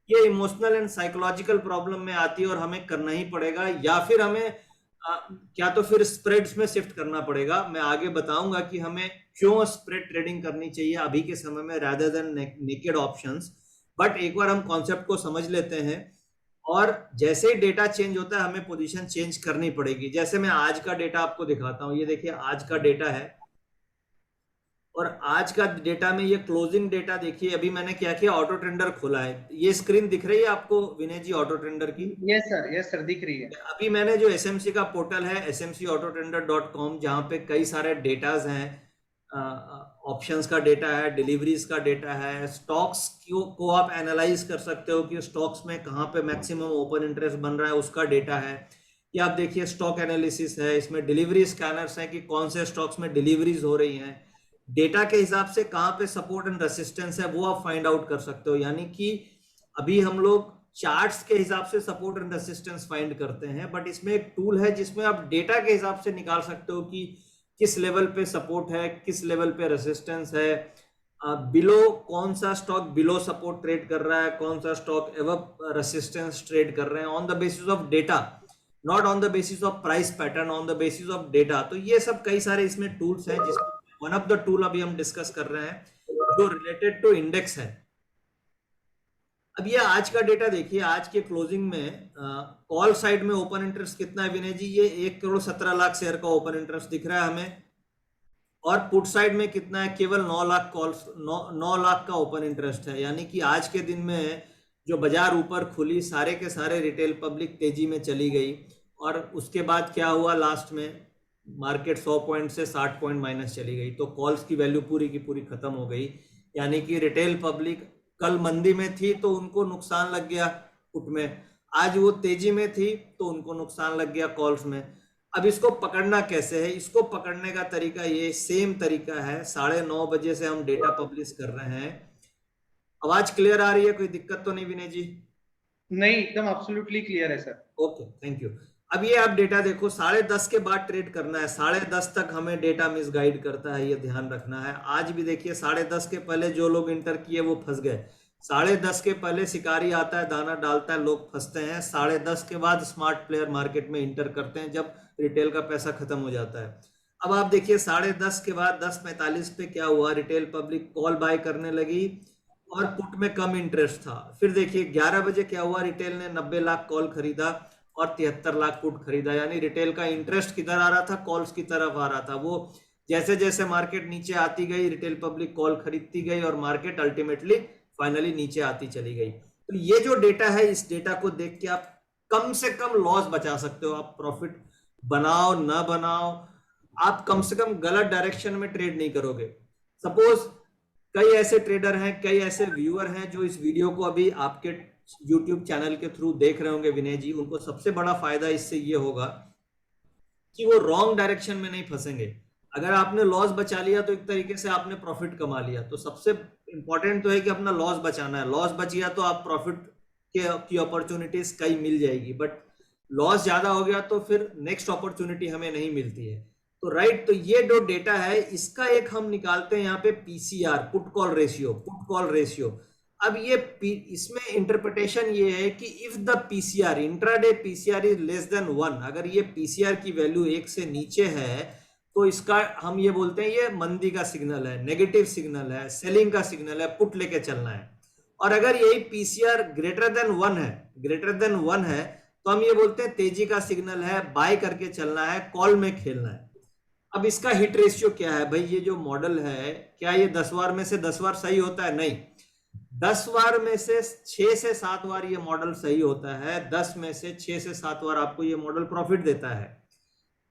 ये इमोशनल एंड साइकोलॉजिकल प्रॉब्लम में आती है और हमें करना ही पड़ेगा, या फिर हमें क्या तो फिर स्प्रेड्स में शिफ्ट करना पड़ेगा। मैं आगे बताऊंगा कि हमें क्यों स्प्रेड ट्रेडिंग करनी चाहिए अभी के समय में rather than naked options. But एक बार हम कॉन्सेप्ट को समझ लेते हैं, और जैसे ही डेटा चेंज होता है हमें पोजीशन चेंज करनी पड़ेगी। जैसे मैं आज का डेटा आपको दिखाता हूं, ये देखिए आज का डेटा है, और आज का डेटा में ये क्लोजिंग डेटा देखिए। अभी मैंने क्या किया, ऑटो ट्रेंडर खोला है। ये स्क्रीन दिख रही है आपको विनय जी ऑटो ट्रेंडर की? यस सर दिख रही है। अभी मैंने जो एसएमसी का पोर्टल है smcautotender.com, जहां पे कई सारे डेटाज हैं, ऑप्शंस का डेटा है, डिलीवरीज का डेटा है, स्टॉक्स को आप एनालाइज कर सकते हो कि स्टॉक्स में कहां पे मैक्सिमम ओपन इंटरेस्ट बन रहा है, उसका डेटा है। ये आप देखिए स्टॉक एनालिसिस है, इसमें डिलीवरी स्कैनर्स हैं कि कौन से स्टॉक्स में डिलीवरीज हो रही हैं। डेटा के हिसाब से कहां पे सपोर्ट एंड रेसिस्टेंस है वो आप फाइंड आउट कर सकते हो। यानी कि अभी हम लोग चार्ट्स के हिसाब से सपोर्ट एंड रेसिस्टेंस फाइंड करते हैं, बट इसमें एक टूल है जिसमें आप डेटा के हिसाब से निकाल सकते हो कि किस लेवल पे सपोर्ट है, किस लेवल पे रेसिस्टेंस है, बिलो कौन सा स्टॉक बिलो सपोर्ट ट्रेड कर रहा है, कौन सा स्टॉक एवब रेसिस्टेंस ट्रेड कर रहे हैं, on the basis of data, not on the basis of price pattern, on the basis of data. तो ये सब कई सारे इसमें टूल्स हैं, जिसमें वन ऑफ द टूल अभी हम डिस्कस कर रहे हैं जो रिलेटेड टू इंडेक्स है। अब ये आज का डेटा देखिए, आज के क्लोजिंग में कॉल साइड में ओपन इंटरेस्ट कितना है विनय जी? ये 1,17,00,000 शेयर का ओपन इंटरेस्ट दिख रहा है हमें, और पुट साइड में कितना है? केवल 9 लाख कॉल्स, 9 लाख का ओपन इंटरेस्ट है। यानी कि आज के दिन में जो बाजार ऊपर खुली, सारे के सारे रिटेल पब्लिक तेजी में चली गई, और उसके बाद क्या हुआ, लास्ट में मार्केट 100 पॉइंट से 60 पॉइंट माइनस चली गई, तो कॉल्स की वैल्यू पूरी की पूरी खत्म हो गई। यानी कि रिटेल पब्लिक कल मंदी में थी तो उनको नुकसान लग गया पुट में, आज वो तेजी में थी तो उनको नुकसान लग गया कॉल्स में। अब इसको पकड़ना कैसे है? इसको पकड़ने का तरीका ये सेम तरीका है, 9:30 बजे से हम डेटा पब्लिश कर रहे हैं। आवाज क्लियर आ रही है? कोई दिक्कत तो नहीं विनय जी? नहीं, एकदम एब्सोल्युटली क्लियर है सर। Okay, thank you. अब ये आप डेटा देखो, 10:30 के बाद ट्रेड करना है, 10:30 तक हमें डेटा मिसगाइड करता है, ये ध्यान रखना है। आज भी देखिए 10:30 के पहले जो लोग इंटर किए वो फंस गए। 10:30 के पहले शिकारी आता है, दाना डालता है, लोग फंसते हैं। 10:30 के बाद स्मार्ट प्लेयर मार्केट में इंटर करते हैं, जब रिटेल का पैसा खत्म हो जाता है। अब आप देखिए 10:30 के बाद 10:45 पे क्या हुआ, रिटेल पब्लिक कॉल बाय करने लगी और पुट में कम इंटरेस्ट था। फिर देखिए 11 बजे क्या हुआ, रिटेल ने 90 लाख कॉल खरीदा और 73 लाख पुट खरीदा। यानी रिटेल का इंटरेस्ट किधर आ रहा था? कॉल्स की तरफ आ रहा था। वो जैसे जैसे मार्केट नीचे आती गई, रिटेल पब्लिक कॉल खरीदती गई और मार्केट अल्टीमेटली फाइनली नीचे आती चली गई। तो ये जो डेटा है, इस डेटा को देख के आप कम से कम लॉस बचा सकते हो। आप प्रॉफिट बनाओ ना बनाओ, आप कम से कम गलत डायरेक्शन में ट्रेड नहीं करोगे। सपोज कई ऐसे ट्रेडर हैं, कई ऐसे व्यूअर हैं जो इस वीडियो को अभी आपके YouTube चैनल के थ्रू देख रहे होंगे विनय जी, उनको सबसे बड़ा फायदा इससे ये होगा कि वो रॉन्ग डायरेक्शन में नहीं फंसेंगे। अगर आपने लॉस बचा लिया तो एक तरीके से आपने प्रॉफिट कमा लिया। तो सबसे इंपॉर्टेंट तो है कि अपना लॉस बचाना है। लॉस बच गया तो आप प्रॉफिट की अपॉर्चुनिटीज कई मिल जाएगी, बट लॉस ज्यादा हो गया तो फिर नेक्स्ट अपॉर्चुनिटी हमें नहीं मिलती है। तो राइट, तो ये जो डेटा है इसका एक हम निकालते हैं यहाँ पे PCR, पुट कॉल रेशियो। अब ये इसमें इंटरप्रिटेशन ये है कि if the PCR, intraday PCR is less than 1, अगर ये PCR की वैल्यू 1 से नीचे है तो इसका हम ये बोलते हैं ये मंदी का सिग्नल है, नेगेटिव सिग्नल है, सेलिंग का सिग्नल है, पुट लेके चलना है। और अगर यही पीसीआर ग्रेटर देन 1 है तो हम ये बोलते हैं तेजी का सिग्नल है, बाय करके चलना है, कॉल में खेलना है। अब इसका हिट रेशियो क्या है भाई? ये जो मॉडल है, क्या ये 10 बार में से 10 बार सही होता है? नहीं, 10 बार में से 6 से 7 बार ये मॉडल सही होता है। 10 में से 6 से 7 बार आपको ये मॉडल प्रॉफिट देता है,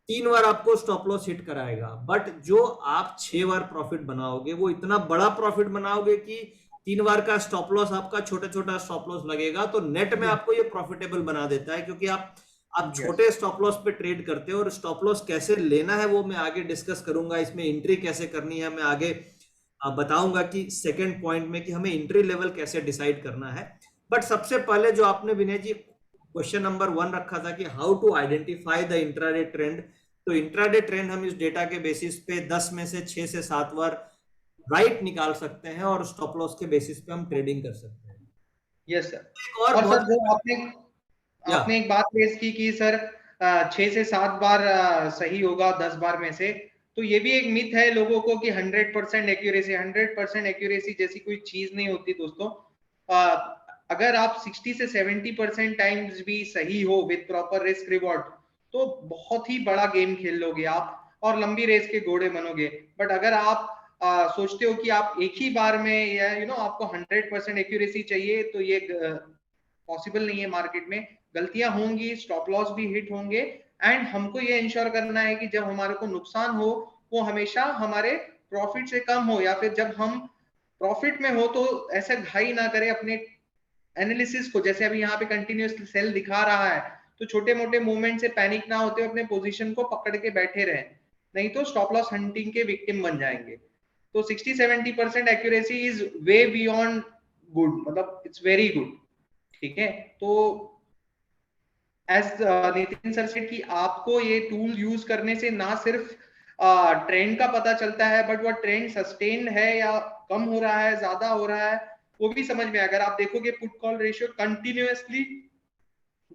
3 बार आपको स्टॉप लॉस हिट कराएगा। बट जो आप 6 बार प्रॉफिट बनाओगे वो इतना बड़ा प्रॉफिट बनाओगे कि 3 बार का स्टॉप लॉस आपका छोटा छोटा स्टॉप लॉस लगेगा, तो नेट में आपको ये प्रॉफिटेबल बना देता है, क्योंकि आप छोटे स्टॉप लॉस पे ट्रेड करते हो। और स्टॉप लॉस कैसे लेना है वो मैं आगे डिस्कस करूंगा, इसमें एंट्री कैसे करनी है मैं आगे बताऊंगा कि सेकंड पॉइंट में कि हमें एंट्री लेवल कैसे डिसाइड करना है। बट सबसे पहले जो आपने विनय जी क्वेश्चन नंबर 1 रखा था कि how to identify the intraday trend, तो इंट्राडे ट्रेंड हम इस डेटा के बेसिस पे 10 में से 6 से 7 बार राइट निकाल सकते हैं और स्टॉप लॉस के बेसिस पे हम ट्रेडिंग कर सकते हैं। Yes sir. और सर जो आपने एक बात रेज की कि सर 6 से 7 बार सही होगा 10 बार में से, तो ये भी एक मिथ है लोगों को कि 100% एक्यूरेसी, 100% एक्यूरेसी जैसी कोई चीज नहीं होती दोस्तों। अगर आप 60 से 70% टाइम्स भी सही हो विद प्रॉपर रिस्क रिवॉर्ड तो बहुत ही बड़ा गेम खेल लोगे आप और लंबी रेस के घोड़े बनोगे। बट अगर आप सोचते हो कि आप एक ही बार में या आपको 100% एक्यूरेसी चाहिए, तो ये पॉसिबल नहीं है। मार्केट में गलतियां होंगी, स्टॉप लॉस भी हिट होंगे, एंड हमको ये इंश्योर करना है कि जब हमारे को नुकसान हो वो हमेशा हमारे प्रॉफिट से कम हो, या फिर जब हम प्रॉफिट में हो तो ऐसे घाई ना करें अपने एनालिसिस को। जैसे अभी यहाँ पे कंटिन्यूस सेल दिखा रहा है, तो छोटे मोटे मूवमेंट से पैनिक ना होते अपने पोजीशन को पकड़ के बैठे रहे, नहीं तो स्टॉप लॉस हंटिंग के विक्टिम बन जाएंगे। तो 60-70% accuracy is way beyond good, मतलब इट्स वेरी गुड। ठीक है, तो एज नितिन सर से कि आपको ये टूल यूज करने से ना सिर्फ ट्रेंड का पता चलता है, बट वो ट्रेंड सस्टेन है या कम हो रहा है, ज्यादा हो रहा है, वो भी समझ में। अगर आप देखोगे पुट कॉल रेशियो कंटिन्यूअसली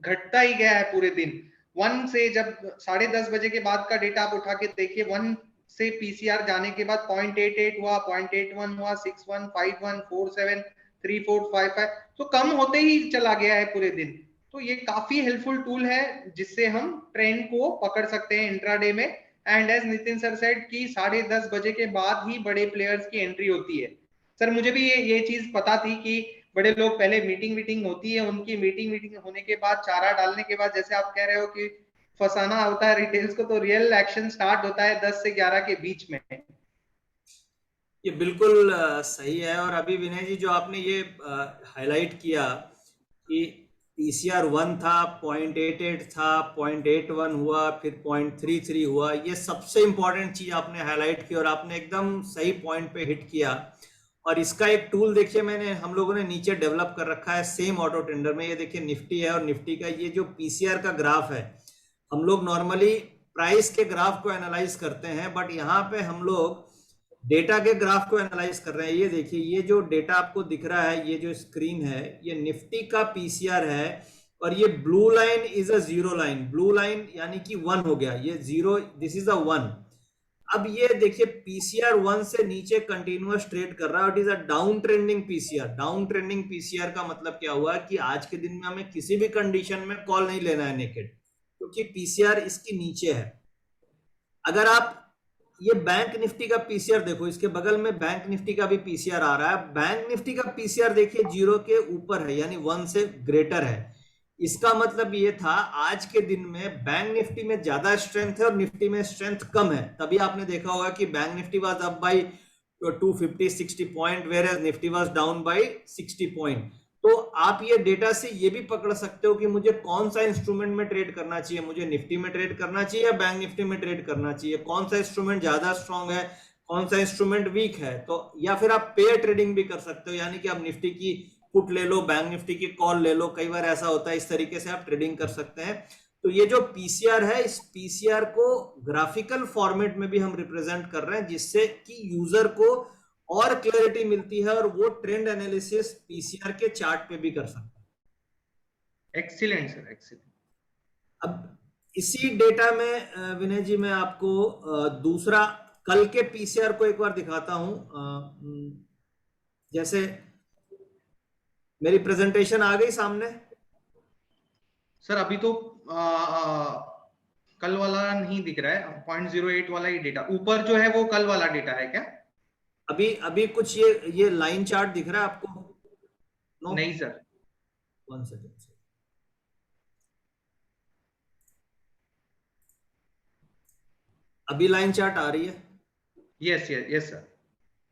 घटता ही गया है पूरे दिन। 1 से जब 10:30 बजे के बाद का डेटा आप उठा के देखिए, 1 से पीसीआर जाने के बाद 0.88 हुआ, 0.81 हुआ, 61, 51, 47, 3455, तो कम होते ही चला गया है पूरे दिन। तो ये काफी हेल्पफुल टूल है जिससे हम ट्रेंड को पकड़ सकते हैं इंट्राडे में। And as Nitin sir said कि 10:30 बजे के बाद ही बड़े प्लेयर्स की एंट्री होती है। सर मुझे भी ये चीज पता थी कि बड़े लोग पहले मीटिंग होती है उनकी, मीटिंग होने के बाद चारा डालने के बाद, जैसे आप कह रहे हो कि फंसाना होता है रिटेल्स को, तो रियल एक्शन स्टार्ट होता है 10 से 11 के बीच में। ये बिल्कुल सही है। और अभी विनय जी जो आपने ये हाईलाइट किया कि पीसीआर 1 था, 0.88 था, 0.81 हुआ, फिर 0.33 हुआ, ये सबसे इंपॉर्टेंट चीज आपने हाईलाइट की और आपने एकदम सही पॉइंट पे हिट किया। और इसका एक टूल देखिए हम लोगों ने नीचे डेवलप कर रखा है सेम ऑटो टेंडर में। ये देखिए निफ्टी है और निफ्टी का ये जो पीसीआर का ग्राफ है, हम लोग नॉर्मली प्राइस के ग्राफ को एनालाइज करते हैं, बट यहाँ पे हम लोग डेटा के ग्राफ को एनालाइज कर रहे हैं। ये देखिए ये जो डेटा आपको दिख रहा है, ये जो स्क्रीन है, ये निफ्टी का पीसीआर है और ये blue line is a zero line. Blue line यानी कि 1 हो गया, ये जीरो, दिस इज अ 1। अब ये देखिए पीसीआर 1 से नीचे कंटिन्यूअस ट्रेड कर रहा है, it is a down trending PCR. Down trending PCR का मतलब क्या हुआ कि आज के दिन में हमें किसी भी कंडीशन में कॉल नहीं लेना है नेकेड, क्योंकि पीसीआर इसकी नीचे है। अगर आप ये बैंक निफ्टी का पीसीआर देखो, इसके बगल में बैंक निफ्टी का भी पीसीआर आ रहा है। बैंक निफ्टी का पीसीआर देखिए 0 के ऊपर है, यानी 1 से ग्रेटर है। इसका मतलब ये था आज के दिन में बैंक निफ्टी में ज्यादा स्ट्रेंथ है और निफ्टी में स्ट्रेंथ कम है। तभी आपने देखा होगा कि Bank Nifty was up by 250-60 point, whereas Nifty was down by 60 point. तो आप ये डेटा से ये भी पकड़ सकते हो कि मुझे कौन सा इंस्ट्रूमेंट में ट्रेड करना चाहिए, मुझे निफ्टी में ट्रेड करना चाहिए या बैंक निफ्टी में ट्रेड करना चाहिए, कौन सा इंस्ट्रूमेंट ज्यादा स्ट्रांग है, कौन सा इंस्ट्रूमेंट वीक है। तो या फिर आप पेयर ट्रेडिंग भी कर सकते हो, यानी कि आप निफ्टी की पुट ले लो, बैंक निफ्टी की कॉल ले लो, कई बार ऐसा होता है, इस तरीके से आप ट्रेडिंग कर सकते हैं। तो ये जो पीसीआर है, इस पीसीआर को ग्राफिकल फॉर्मेट में भी हम रिप्रेजेंट कर रहे हैं, जिससे कि यूजर को और क्लैरिटी मिलती है और वो ट्रेंड एनालिसिस पीसीआर के चार्ट पे भी कर सकता है। Excellent sir, excellent. अब इसी डेटा में विनय जी मैं आपको दूसरा कल के पीसीआर को एक बार दिखाता हूं। जैसे मेरी प्रेजेंटेशन आ गई सामने? सर अभी तो कल वाला नहीं दिख रहा है, 0.08 वाला ही डेटा ऊपर जो है वो कल वाला डेटा है क्या? अभी अभी कुछ ये लाइन चार्ट दिख रहा है आपको? नो? नहीं सर। 1 सेकेंड। अभी लाइन चार्ट आ रही है? Yes yes yes sir.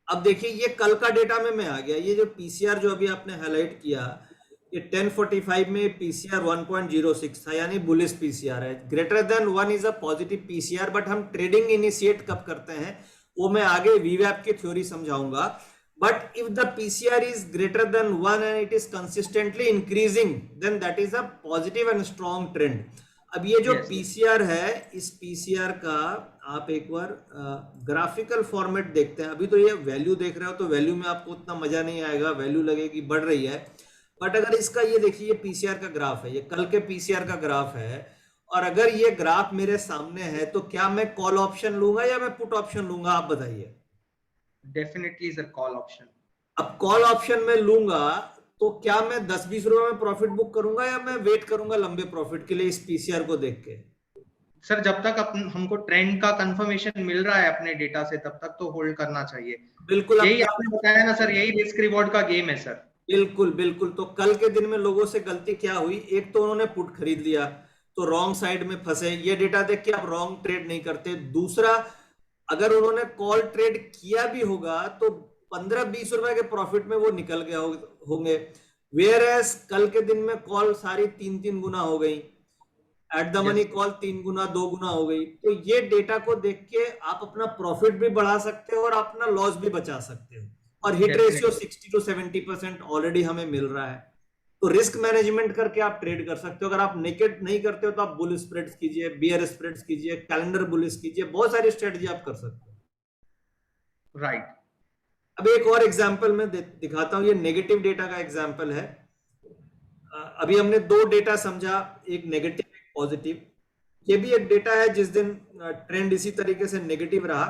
अब देखिए ये कल का डेटा में आ गया। ये जो पीसीआर जो अभी आपने हाईलाइट किया, ये 1045 में पीसीआर 1.06 था, यानी बुलिश पीसीआर है। Greater than 1 is a positive PCR. But हम ट्रेडिंग इनिशिएट कब करते हैं वो मैं आगे वीवैप की थ्योरी समझाऊंगा। But if the PCR is greater than 1 and it is consistently increasing, then that is a positive and strong trend. अब ये जो पीसीआर है, इस पीसीआर का आप एक बार ग्राफिकल फॉर्मेट देखते हैं। अभी तो ये वैल्यू देख रहे हो तो वैल्यू में आपको उतना मजा नहीं आएगा, वैल्यू लगेगी बढ़ रही है। बट अगर इसका ये देखिए, ये पीसीआर का ग्राफ है, ये कल के पीसीआर का ग्राफ है। और अगर ये ग्राफ मेरे सामने है तो क्या मैं कॉल ऑप्शन लूंगा या मैं पुट ऑप्शन लूंगा, आप बताइए। Definitely sir call option. अब कॉल ऑप्शन में लूंगा तो क्या मैं 10-20 रुपए में प्रॉफिट बुक करूंगा या मैं वेट करूंगा लंबे प्रॉफिट के लिए इस पीसीआर को देख के? सर जब तक हमको ट्रेंड का कंफर्मेशन मिल रहा है अपने डेटा से तब तक तो होल्ड करना चाहिए। बिल्कुल, यही आपने बताया ना सर, यही रिस्क रिवॉर्ड का गेम है सर। बिल्कुल बिल्कुल। तो कल के दिन में लोगों से गलती क्या हुई, एक तो उन्होंने पुट खरीद लिया तो रॉन्ग साइड में फंसे, ये डेटा देख के आप रॉन्ग ट्रेड नहीं करते। दूसरा, अगर उन्होंने कॉल ट्रेड किया भी होगा तो 15-20 रुपए के प्रॉफिट में वो निकल गए होंगे। वेयर एज कल के दिन में कॉल सारी 3-3 गुना हो गई, एट द मनी कॉल 3 गुना 2 गुना हो गई। तो ये डेटा को देख के आप अपना प्रॉफिट भी बढ़ा सकते हो और अपना लॉस भी बचा सकते हो। और हिट रेशियो 60 to 70% ऑलरेडी हमें मिल रहा है। तो रिस्क मैनेजमेंट करके आप ट्रेड कर सकते हो। अगर आप नेकेड नहीं करते हो तो आप बुल स्प्रेड्स कीजिए, बियर स्प्रेड्स कीजिए, कैलेंडर बुलिश कीजिए, बहुत सारी स्ट्रेटजी आप कर सकते हो। राइट। अब एक और एग्जांपल मैं दिखाता हूं। ये नेगेटिव डेटा का एग्जांपल है। अभी हमने 2 डेटा समझा, एक नेगेटिव एक पॉजिटिव। ये भी एक डेटा है जिस दिन ट्रेंड इसी तरीके से नेगेटिव रहा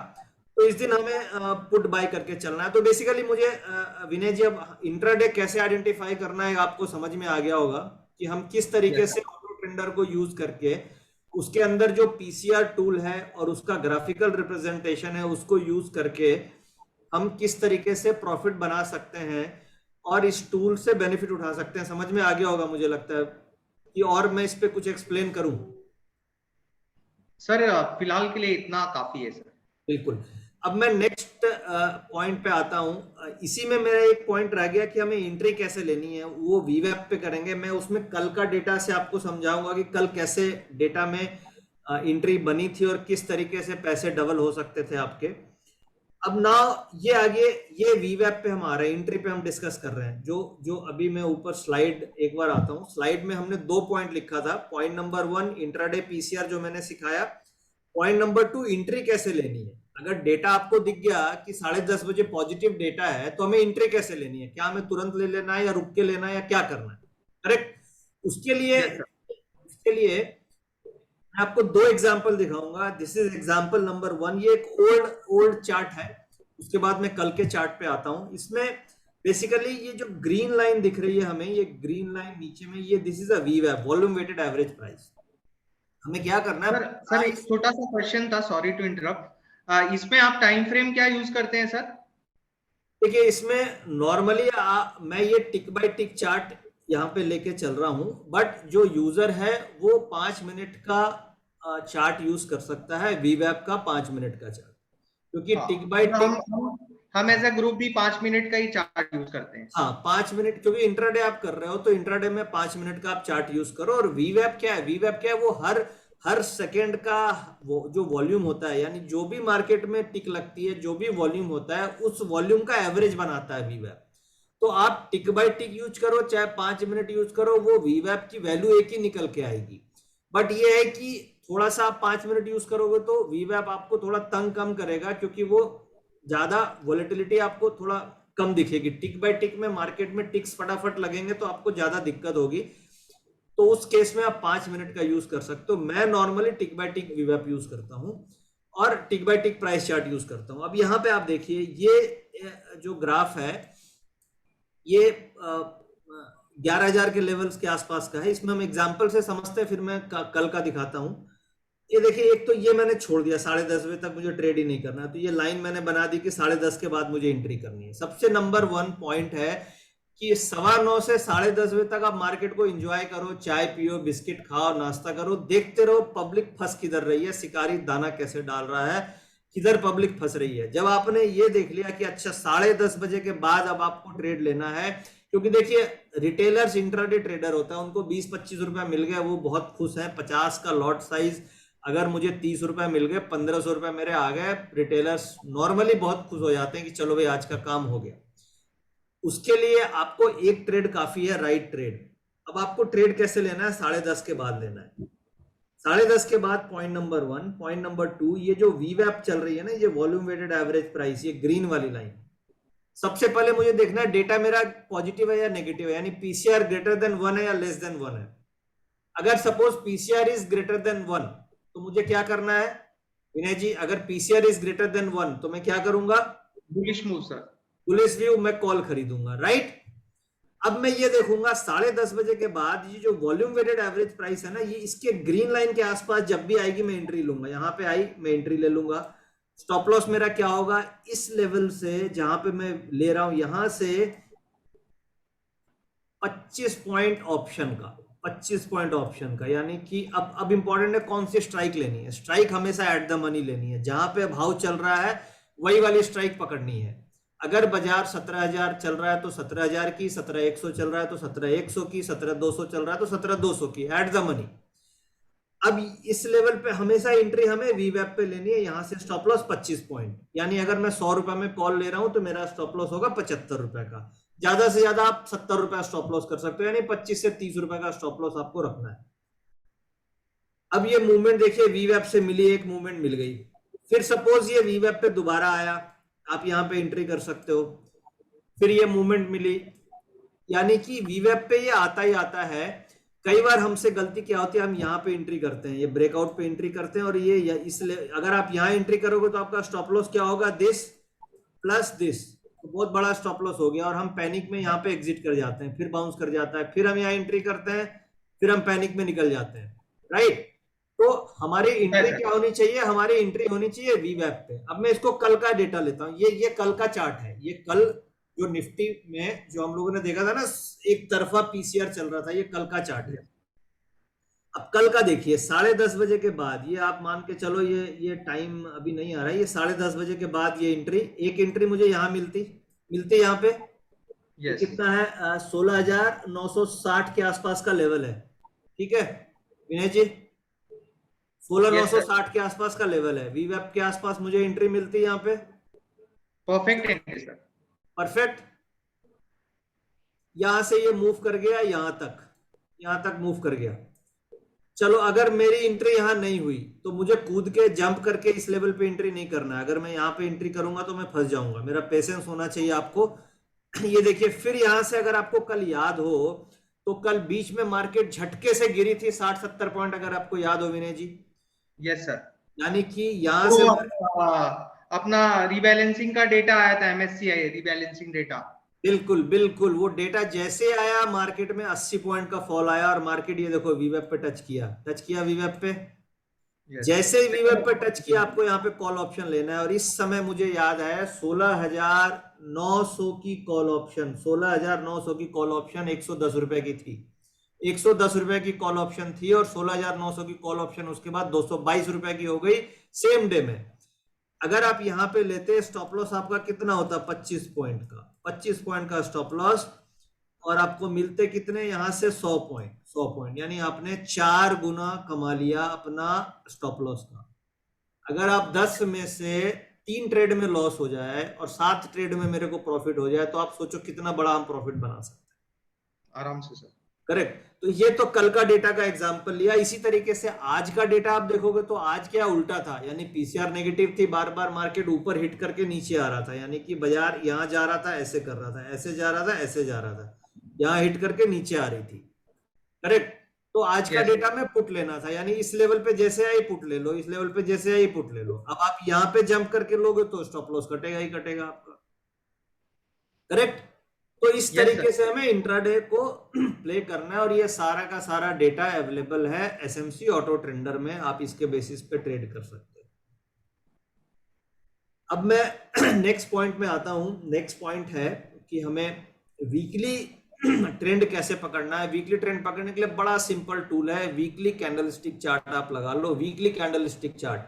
तो इस दिन हमें पुट बाय करके चलना है। तो बेसिकली मुझे विनय जी अब इंट्राडे कैसे आइडेंटिफाई करना है आपको समझ में आ गया होगा कि हम किस तरीके से ऑटो ट्रेंडर को यूज करके उसके अंदर जो पीसीआर टूल है और उसका ग्राफिकल रिप्रेजेंटेशन है उसको यूज करके हम किस तरीके से प्रॉफिट बना सकते हैं और इस टूल से बेनिफिट उठा सकते हैं। समझ में आ गया होगा मुझे लगता है कि और मैं इस पे कुछ एक्सप्लेन करूं? सर फिलहाल के लिए इतना काफी है सर। बिल्कुल। अब मैं नेक्स्ट पॉइंट पे आता हूं। इसी में मेरा एक पॉइंट रह गया कि हमें एंट्री कैसे लेनी है, वो वीवैप पे करेंगे। मैं उसमें कल का डेटा से आपको समझाऊंगा कि कल कैसे डेटा में एंट्री बनी थी और किस तरीके से पैसे डबल हो सकते थे आपके। अब ना ये आगे ये वीवैप पे हम आ रहे हैं, एंट्री पे हम डिस्कस कर रहे हैं। जो अभी मैं ऊपर स्लाइड एक बार आता हूं। स्लाइड में हमने 2 पॉइंट लिखा था। पॉइंट नंबर 1 इंट्राडे पीसीआर जो मैंने सिखाया। पॉइंट नंबर 2 एंट्री कैसे लेनी है। अगर डेटा आपको दिख गया कि 10:30 बजे पॉजिटिव डेटा है तो हमें एंट्री कैसे लेनी है, क्या हमें तुरंत ले लेना है या रुक के लेना है या क्या करना है, करेक्ट? उसके लिए मैं आपको 2 एग्जांपल दिखाऊंगा। This is example number 1। ये एक ओल्ड चार्ट है, उसके बाद मैं कल के चार्ट पे आता हूं। इसमें बेसिकली ये जो ग्रीन लाइन दिख रही है हमें, ये ग्रीन लाइन नीचे में, ये दिस इज अ वीवैप, वॉल्यूम वेटेड एवरेज प्राइस। हमें क्या करना है सर एक छोटा सा क्वेश्चन था, सॉरी टू इंटरप्ट। इसमें आप टाइम फ्रेम क्या यूज करते हैं सर? देखिए इसमें नॉर्मली मैं ये टिक बाय टिक चार्ट यहाँ पे लेके चल रहा हूं। बट जो यूजर है वो 5 मिनट का चार्ट यूज कर सकता है, वीवैप का 5 मिनट का चार्ट, क्योंकि टिक बाय टिक हम एज ए ग्रुप भी 5 मिनट का ही चार्ट यूज करते हैं। हाँ 5 मिनट, क्योंकि इंट्राडे आप कर रहे हो तो इंट्राडे में 5 मिनट का आप चार्ट यूज करो। और वीवैप क्या है, वीवैप क्या है, वो हर सेकेंड का वो जो वॉल्यूम होता है, यानी जो भी मार्केट में टिक लगती है, जो भी वॉल्यूम होता है, उस वॉल्यूम का एवरेज बनाता है वीवैप। तो आप टिक बाय टिक यूज करो चाहे 5 मिनट यूज करो, वो वीवैप की वैल्यू एक ही निकल के आएगी। बट ये है कि थोड़ा सा आप 5 मिनट यूज करोगे तो वीवैप आपको थोड़ा तंग कम करेगा, क्योंकि वो ज्यादा वॉलेटिलिटी आपको थोड़ा कम दिखेगी। टिक बाय टिक में मार्केट में टिक्स फटाफट लगेंगे तो आपको ज्यादा दिक्कत होगी। तो उस केस में आप 5 मिनट का यूज कर सकते हो। मैं नॉर्मली टिक बाय टिक वीवैप यूज करता हूं और टिक बाय टिक प्राइस चार्ट यूज करता हूं। अब यहां पे आप देखिए ये जो ग्राफ है, ये 11,000 के लेवल्स के आसपास का है। इसमें हम एग्जांपल से समझते हैं, फिर मैं कल का दिखाता हूं। ये देखिए, एक तो ये मैंने छोड़ दिया, 10:30 बजे तक मुझे ट्रेड ही नहीं करना, तो ये लाइन मैंने बना दी कि 10:30 के बाद मुझे एंट्री करनी है। सबसे नंबर 1 पॉइंट है कि 9:15 से 10:30 बजे तक आप मार्केट को एंजॉय करो, चाय पियो, बिस्किट खाओ, नाश्ता करो, देखते रहो पब्लिक फंस किधर रही है, शिकारी दाना कैसे डाल रहा है, किधर पब्लिक फंस रही है। जब आपने ये देख लिया कि अच्छा 10:30 बजे के बाद अब आपको ट्रेड लेना है, क्योंकि देखिए रिटेलर्स इंट्राडे ट्रेडर होता है, उनको 20-25 रुपए मिल गया, वो बहुत खुश हैं। 50 का लॉट साइज अगर मुझे 30 रुपए मिल गए, 1500 रुपए मेरे आ गए, रिटेलर्स नॉर्मली बहुत खुश हो जाते हैं कि चलो भाई आज का काम हो गया। उसके लिए आपको एक ट्रेड काफी है, राइट ट्रेड। अब आपको ट्रेड कैसे लेना है? 10:30 के बाद लेना है। 10:30 के बाद पॉइंट नंबर 1। पॉइंट नंबर 2, ये जो वीवैप चल रही है ना, ये वॉल्यूम वेटेड एवरेज प्राइस, ये ग्रीन वाली लाइन, सबसे पहले मुझे देखना है डेटा मेरा पॉजिटिव है या नेगेटिव है, यानी पीसीआर ग्रेटर देन 1 है या लेस देन 1 है। अगर suppose PCR is greater than 1, तो मुझे क्या करना है विनय जी? अगर पीसीआर इज ग्रेटर देन 1 तो मैं क्या करूंगा? Bullish move sir, bullish view, मैं कॉल खरीदूंगा, राइट। अब मैं ये देखूंगा 10:30 बजे के बाद ये जो वॉल्यूम वेटेड एवरेज प्राइस है ना, ये इसके ग्रीन लाइन के आसपास जब भी आएगी मैं एंट्री लूंगा। यहां पे आई, मैं एंट्री ले लूंगा। स्टॉप लॉस मेरा क्या होगा? इस लेवल से जहां पे मैं ले रहा हूं, यहां से 25 पॉइंट ऑप्शन का, 25 पॉइंट ऑप्शन का, यानी कि अब इंपॉर्टेंट है कौन सी स्ट्राइक लेनी है। स्ट्राइक हमेशा एट द मनी लेनी है, जहां पे भाव चल रहा है वही वाली स्ट्राइक पकड़नी है। अगर बाजार 17,000 चल रहा है तो 17,000 की, 17,100 चल रहा है तो 17,100 की, 17,200 चल रहा है तो 17,200 की, एट द मनी। अब इस लेवल पे हमेशा एंट्री हमें वीवैप पे लेनी है, यहां से स्टॉप लॉस 25 पॉइंट, यानी अगर मैं 100 रुपए में कॉल ले रहा हूं तो मेरा स्टॉप लॉस होगा 75 रुपए का। ज्यादा से ज्यादा आप 70 रुपए स्टॉप लॉस कर सकते हो, यानी 25 से 30 रुपए का स्टॉप लॉस आपको रखना है। अब ये मूवमेंट देखिए, वीवैप से मिली, एक मूवमेंट मिल गई, फिर सपोज ये वीवैप पे दोबारा आया, आप यहां पे एंट्री कर सकते हो। फिर ये मूवमेंट मिली, यानी कि वीवैप पे ये आता ही आता है। कई बार हमसे गलती क्या होती है, हम यहाँ पे एंट्री करते हैं, ये ब्रेकआउट पे एंट्री करते हैं, और ये इसलिए अगर आप यहाँ एंट्री करोगे तो आपका स्टॉप लॉस क्या होगा? दिस प्लस दिस, तो बहुत बड़ा स्टॉप लॉस हो गया, और हम पैनिक में यहाँ पे एग्जिट कर जाते हैं, फिर बाउंस कर जाता है, फिर हम यहाँ एंट्री करते हैं, फिर हम पैनिक में निकल जाते हैं, राइट। तो हमारी एंट्री क्या होनी चाहिए? हमारी एंट्री होनी चाहिए वीवैप पे। अब मैं इसको कल का डेटा लेता हूँ, ये कल का चार्ट है, ये कल जो निफ्टी में जो हम लोगों ने देखा था ना, एक तरफा पीसीआर चल रहा था, ये कल का चार्ट है। अब कल का देखिए, 10:30 बजे के बाद, ये आप मान के चलो, ये टाइम अभी नहीं आ रहा है, ये 10:30 बजे के बाद ये एंट्री, एक एंट्री मुझे यहाँ मिलती यहाँ पे, yes. कितना है? 16,960 के आसपास का लेवल है, ठीक है विनय जी? 16,960 के आसपास का लेवल है। वीवैप के आसपास मुझे एंट्री मिलती है यहाँ पे, परफेक्ट एंट्री सर, परफेक्ट। यहां से ये मूव कर गया यहां तक मूव कर गया। चलो, अगर मेरी एंट्री यहां नहीं हुई तो मुझे कूद के जंप करके इस लेवल पे एंट्री नहीं करना है। अगर मैं यहां पे एंट्री करूंगा तो मैं फंस जाऊंगा, मेरा पेशेंस होना चाहिए आपको। ये देखिए, फिर यहां से अगर आपको कल याद हो तो कल बीच में मार्केट झटके से गिरी थी 60-70 पॉइंट, अगर आपको याद हो विनय जी। यस सर, यानी कि यहां से अपना रीबैलेंसिंग का डेटा आया था, एमएससीआई रीबैलेंसिंग डेटा, बिल्कुल बिल्कुल, वो डेटा जैसे आया मार्केट में 80 पॉइंट का फॉल आया, और मार्केट ये देखो वीवैप पे टच किया वीवैप पे। जैसे ही वीवैप पे टच किया, आपको यहाँ पे कॉल ऑप्शन लेना है, और इस समय मुझे याद है 16,900 की कॉल ऑप्शन, 16,900 की कॉल ऑप्शन 110 रुपए की थी, 110 रुपए की कॉल ऑप्शन थी, और 16,900 की कॉल ऑप्शन उसके बाद 222 रुपए की हो गई सेम डे में। अगर आप यहां पे लेते, स्टॉप लॉस आपका कितना होता? 25 पॉइंट का, 25 पॉइंट का स्टॉप लॉस, और आपको मिलते कितने? यहां से 100 पॉइंट, यानी आपने 4 गुना कमा लिया अपना स्टॉप लॉस का। अगर आप 10 में से 3 ट्रेड में लॉस हो जाए और 7 ट्रेड में मेरे को प्रॉफिट हो जाए, तो आप सोचो कितना बड़ा हम प्रॉफिट बना सकते हैं। आराम से सर, करेक्ट। तो ये तो कल का डेटा का एग्जांपल लिया। इसी तरीके से आज का डेटा आप देखोगे तो आज क्या उल्टा था, यानी पीसीआर नेगेटिव थी, बार बार मार्केट ऊपर हिट करके नीचे आ रहा था, यानी कि बाजार यहां जा रहा था, ऐसे कर रहा था, ऐसे जा रहा था, ऐसे जा रहा था, यहां हिट करके नीचे आ रही थी, करेक्ट। तो आज का डेटा में पुट लेना था, यानी इस लेवल पे जैसे आई पुट ले लो, इस लेवल पे जैसे आई पुट ले लो। अब आप यहां पे जंप करके लोगे तो स्टॉप लॉस कटेगा ही कटेगा आपका, करेक्ट। तो इस Yes, तरीके sir. से हमें इंट्राडे को प्ले करना है, और ये सारा का सारा डेटा अवेलेबल है एसएमसी ऑटो ट्रेंडर में, आप इसके बेसिस पे ट्रेड कर सकते हैं। अब मैं नेक्स्ट पॉइंट में आता हूं। नेक्स्ट पॉइंट है कि हमें वीकली ट्रेंड कैसे पकड़ना है। वीकली ट्रेंड पकड़ने के लिए बड़ा सिंपल टूल है, वीकली कैंडलस्टिक चार्ट आप लगा लो। वीकली कैंडलस्टिक चार्ट,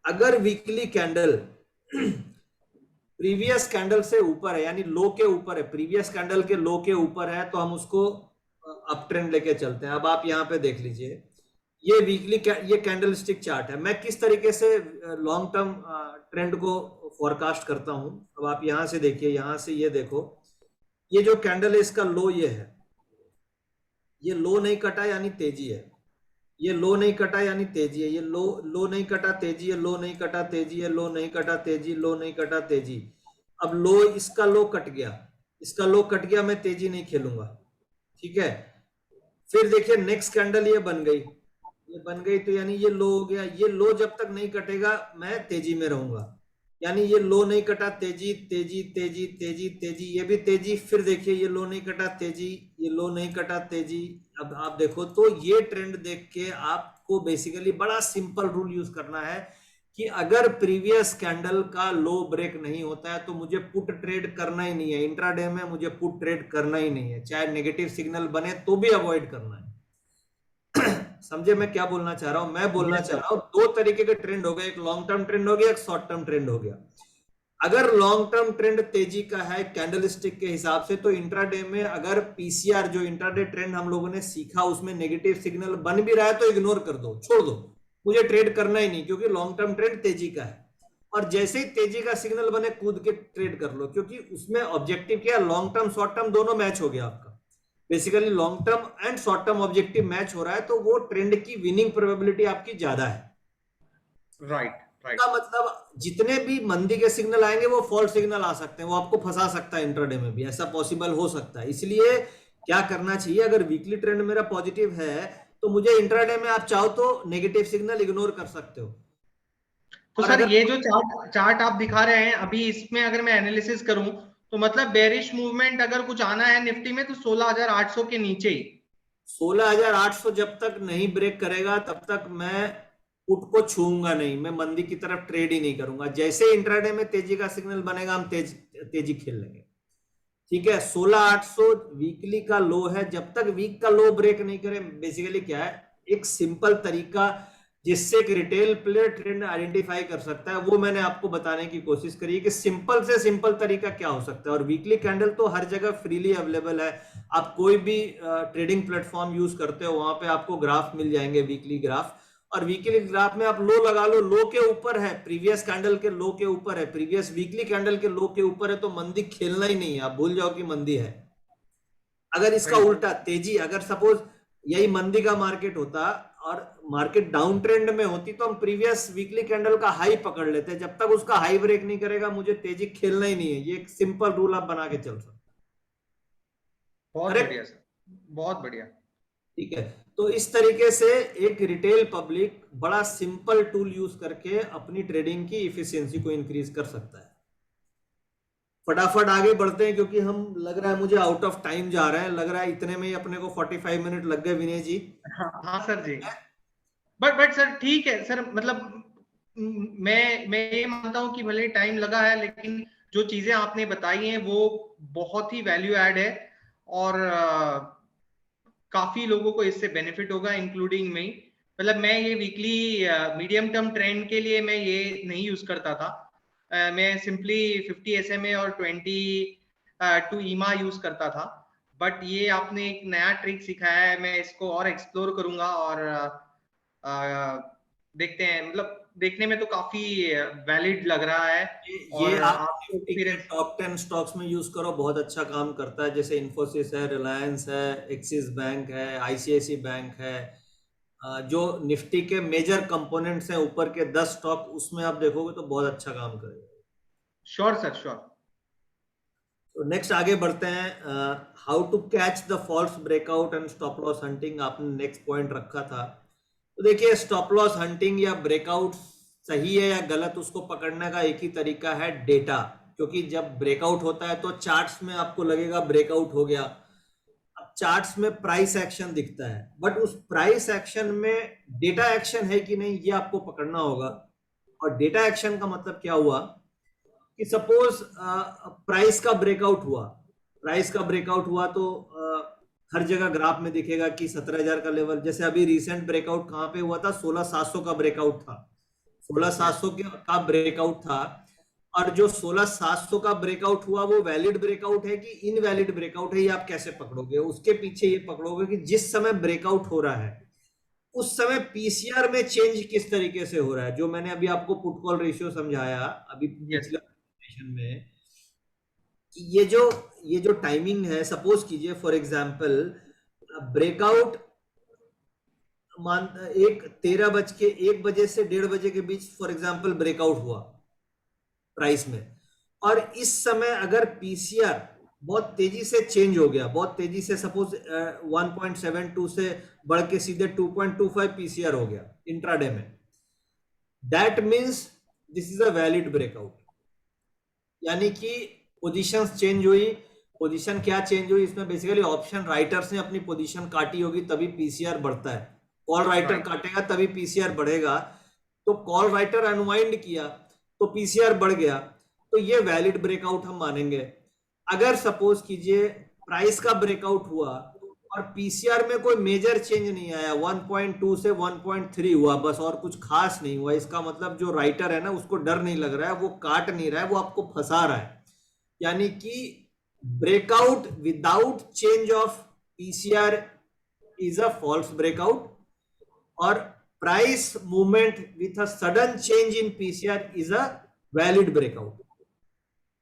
अगर वीकली कैंडल प्रीवियस कैंडल से ऊपर है, यानी लो के ऊपर है, प्रीवियस कैंडल के लो के ऊपर है, तो हम उसको अप ट्रेंड लेके चलते हैं। अब आप यहाँ पे देख लीजिए, ये वीकली ये कैंडलस्टिक चार्ट है। मैं किस तरीके से लॉन्ग टर्म ट्रेंड को फोरकास्ट करता हूं, अब आप यहां से देखिए, यहां से ये देखो, ये जो कैंडल है इसका लो ये है, ये लो नहीं कटा यानी तेजी है, ये लो नहीं कटा यानी तेजी है, ये लो नहीं कटा तेजी है, लो नहीं कटा तेजी है, लो नहीं कटा तेजी, लो नहीं कटा तेजी। अब लो, इसका लो कट गया, इसका लो कट गया, मैं तेजी नहीं खेलूंगा, ठीक है। फिर देखिए नेक्स्ट कैंडल ये बन गई, ये बन गई, तो यानी ये लो हो गया। ये लो जब तक नहीं कटेगा मैं तेजी में रहूंगा, यानी ये लो नहीं कटा तेजी, तेजी तेजी तेजी तेजी, ये भी तेजी। फिर देखिए ये लो नहीं कटा तेजी, ये लो नहीं कटा तेजी। अब आप देखो, तो ये ट्रेंड देख के आपको बेसिकली बड़ा सिंपल रूल यूज करना है कि अगर प्रीवियस कैंडल का लो ब्रेक नहीं होता है तो मुझे पुट ट्रेड करना ही नहीं है। इंट्राडे में मुझे पुट ट्रेड करना ही नहीं है, चाहे नेगेटिव सिग्नल बने तो भी अवॉइड करना है। समझे मैं क्या बोलना चाह रहा हूं? मैं बोलना चाह रहा हूं दो तरीके के ट्रेंड हो गए, एक लॉन्ग टर्म ट्रेंड हो गया, एक शॉर्ट टर्म ट्रेंड हो गया। अगर लॉन्ग टर्म ट्रेंड तेजी का है कैंडलस्टिक के हिसाब से, तो इंट्राडे में अगर पीसीआर जो इंट्राडे ट्रेंड हम लोगों ने सीखा उसमें नेगेटिव सिग्नल बन भी रहा है तो इग्नोर कर दो, छोड़ दो, मुझे ट्रेड करना ही नहीं, क्योंकि लॉन्ग टर्म ट्रेंड तेजी का है। और जैसे ही तेजी का सिग्नल बने कूद के ट्रेड कर लो, क्योंकि उसमें ऑब्जेक्टिव क्या है, लॉन्ग टर्म शॉर्ट टर्म दोनों मैच हो गया आपका। Basically long term and short term objective match हो रहा है, तो वो ट्रेंड की विनिंग प्रोबेबिलिटी आपकी ज्यादा है। Right right. का मतलब जितने भी मंदी के सिग्नल आएंगे वो फॉल्स सिग्नल आ सकते हैं, वो आपको फंसा सकता है। इंट्राडे में भी ऐसा पॉसिबल हो सकता है। इसलिए क्या करना चाहिए, अगर वीकली ट्रेंड मेरा पॉजिटिव है तो मुझे इंट्राडे में आप चाहो तो नेगेटिव सिग्नल इग्नोर कर सकते हो। तो सर ये जो चार्ट आप दिखा रहे हैं अभी, इसमें अगर मैं एनालिसिस करूं तो मतलब बेरिश मूवमेंट अगर कुछ आना है निफ्टी में तो 16,800 के नीचे ही। 16,800 जब तक नहीं ब्रेक करेगा तब तक मैं पुट को छूऊंगा नहीं, मैं मंदी की तरफ ट्रेड ही नहीं करूंगा। जैसे इंट्राडे में तेजी का सिग्नल बनेगा हम तेजी खेल लेंगे, ठीक है। 16,800 वीकली का लो है, जब तक वीक का लो ब्रेक नहीं करे। बेसिकली क्या है, एक सिंपल तरीका जिससे एक रिटेल प्लेयर ट्रेंड आइडेंटिफाई कर सकता है, वो मैंने आपको बताने की कोशिश करी है कि सिंपल से सिंपल तरीका क्या हो सकता है। और वीकली कैंडल तो हर जगह फ्रीली अवेलेबल है, आप कोई भी ट्रेडिंग प्लेटफॉर्म यूज करते हो वहां पे आपको ग्राफ मिल जाएंगे, वीकली ग्राफ। और वीकली ग्राफ में आप लो लगा लो, लो के ऊपर है, प्रीवियस कैंडल के लो के ऊपर है, प्रीवियस वीकली कैंडल के लो के ऊपर है, तो मंदी खेलना ही नहीं है, आप भूल जाओ कि मंदी है। अगर इसका उल्टा तेजी, अगर सपोज यही मंदी का मार्केट होता और मार्केट डाउन ट्रेंड में होती तो हम प्रीवियस वीकली कैंडल का हाई पकड़ लेते। जब तक उसका हाई ब्रेक नहीं करेगा मुझे तेजी खेलना ही नहीं है। ये एक सिंपल रूल आप बना के चल सकते। बहुत बढ़िया सर, बहुत बढ़िया, ठीक है। तो इस तरीके से एक रिटेल पब्लिक बड़ा सिंपल टूल यूज करके अपनी ट्रेडिंग की इफिशियंसी को इंक्रीज कर सकता है। फटाफट आगे बढ़ते हैं क्योंकि हम, लग रहा है मुझे आउट ऑफ टाइम जा रहे हैं, लग रहा है इतने में ही अपने को 45 मिनट लग गए विनय जी। हाँ सर जी। बट सर ठीक है सर, मतलब मैं ये मानता हूँ कि भले टाइम लगा है लेकिन जो चीजें आपने बताई हैं वो बहुत ही वैल्यू ऐड है और काफी लोगों को इससे बेनिफिट होगा, इंक्लूडिंग मी। मतलब मैं ये वीकली मीडियम टर्म ट्रेंड के लिए मैं ये नहीं यूज करता था। मैं सिंपली 50 SMA और 22 EMA यूज करता था। बट ये आपने एक नया ट्रिक सिखाया है, मैं इसको और एक्सप्लोर करूंगा और देखते हैं। मतलब देखने में तो काफी वैलिड लग रहा है। ये आप टॉप 10 स्टॉक्स में यूज करो, बहुत अच्छा काम करता है। जैसे इन्फोसिस है, रिलायंस है, एक्सिस बैंक है, ICICI बैंक है, जो निफ्टी के मेजर कंपोनेंट्स हैं ऊपर के 10 स्टॉक, उसमें आप देखोगे तो बहुत अच्छा काम करेगा। Sure sir, sure. तो नेक्स्ट आगे बढ़ते हैं, how to catch the false breakout and stop loss hunting आपने नेक्स्ट पॉइंट रखा था। तो देखिए स्टॉप लॉस हंटिंग या ब्रेकआउट सही है या गलत, उसको पकड़ने का एक ही तरीका है, डेटा। क्योंकि जब ब्रेकआउट होता है तो चार्ट्स में आपको लगेगा ब्रेकआउट हो गया। अब चार्ट्स में प्राइस एक्शन दिखता है, बट उस प्राइस एक्शन में डेटा एक्शन है कि नहीं ये आपको पकड़ना होगा। और डेटा एक्शन का मतलब क्या हुआ कि सपोज प्राइस का ब्रेकआउट हुआ, प्राइस का ब्रेकआउट हुआ तो हर जगह ग्राफ में दिखेगा कि 17,000 का लेवल, जैसे अभी रिसेंट ब्रेकआउट कहां पे हुआ था, 16,700 का ब्रेकआउट था, 16,700 का ब्रेकआउट था। और जो 16,700 का ब्रेकआउट हुआ वो वैलिड ब्रेकआउट है कि इनवैलिड ब्रेकआउट है, ये आप कैसे पकड़ोगे? उसके पीछे ये पकड़ोगे कि जिस समय ब्रेकआउट हो रहा है उस समय पीसीआर में चेंज किस तरीके से हो रहा है, जो मैंने अभी आपको पुट कॉल रेशियो समझाया अभी पिछले प्रेजेंटेशन में, कि ये जो टाइमिंग है, सपोज कीजिए फॉर एग्जांपल ब्रेकआउट मान 1 बजे से 1:30 बजे के बीच फॉर एग्जांपल ब्रेकआउट हुआ प्राइस में, और इस समय अगर पीसीआर बहुत तेजी से चेंज हो गया, बहुत तेजी से, सपोज 1.72 से बढ़ के सीधे 2.25 पीसीआर हो गया इंट्राडे में, that means this is a valid breakout. यानी कि पोजीशंस चेंज हुई। पोजीशन क्या चेंज हुई? इसमें बेसिकली ऑप्शन राइटर्स ने अपनी पोजीशन काटी होगी तभी पीसीआर बढ़ता है। कॉल राइटर काटेगा तभी पीसीआर बढ़ेगा। तो कॉल राइटर अनवाइंड किया तो पीसीआर बढ़ गया, तो ये वैलिड ब्रेकआउट हम मानेंगे। अगर सपोज कीजिए प्राइस का ब्रेकआउट हुआ और पीसीआर में कोई मेजर चेंज नहीं आया, 1.2 से 1.3 हुआ बस, और कुछ खास नहीं हुआ, इसका मतलब जो राइटर है ना उसको डर नहीं लग रहा है, वो काट नहीं रहा है, वो आपको फंसा रहा है। यानी कि breakout without change of PCR is a false breakout, और price movement with a sudden change in PCR is a valid breakout.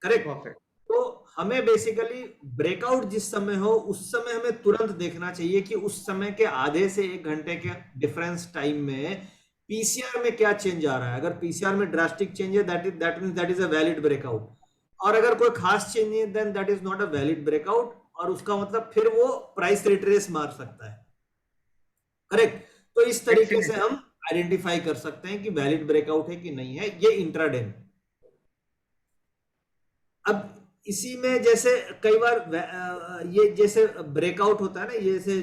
Correct? तो हमें बेसिकली ब्रेकआउट जिस समय हो उस समय हमें तुरंत देखना चाहिए कि उस समय के आधे से 1 घंटे के डिफरेंस टाइम में पीसीआर में क्या चेंज आ रहा है। अगर पीसीआर में ड्रास्टिक चेंज है that is a valid breakout, और अगर कोई खास चेंज है then that is not a valid breakout, और उसका मतलब फिर वो प्राइस रिट्रेस मार सकता है। करेक्ट? तो इस तरीके से हम आइडेंटिफाई कर सकते हैं कि वैलिड ब्रेकआउट है कि नहीं है, ये इंट्राडे में। अब इसी में जैसे कई बार ये जैसे ब्रेकआउट होता है ना,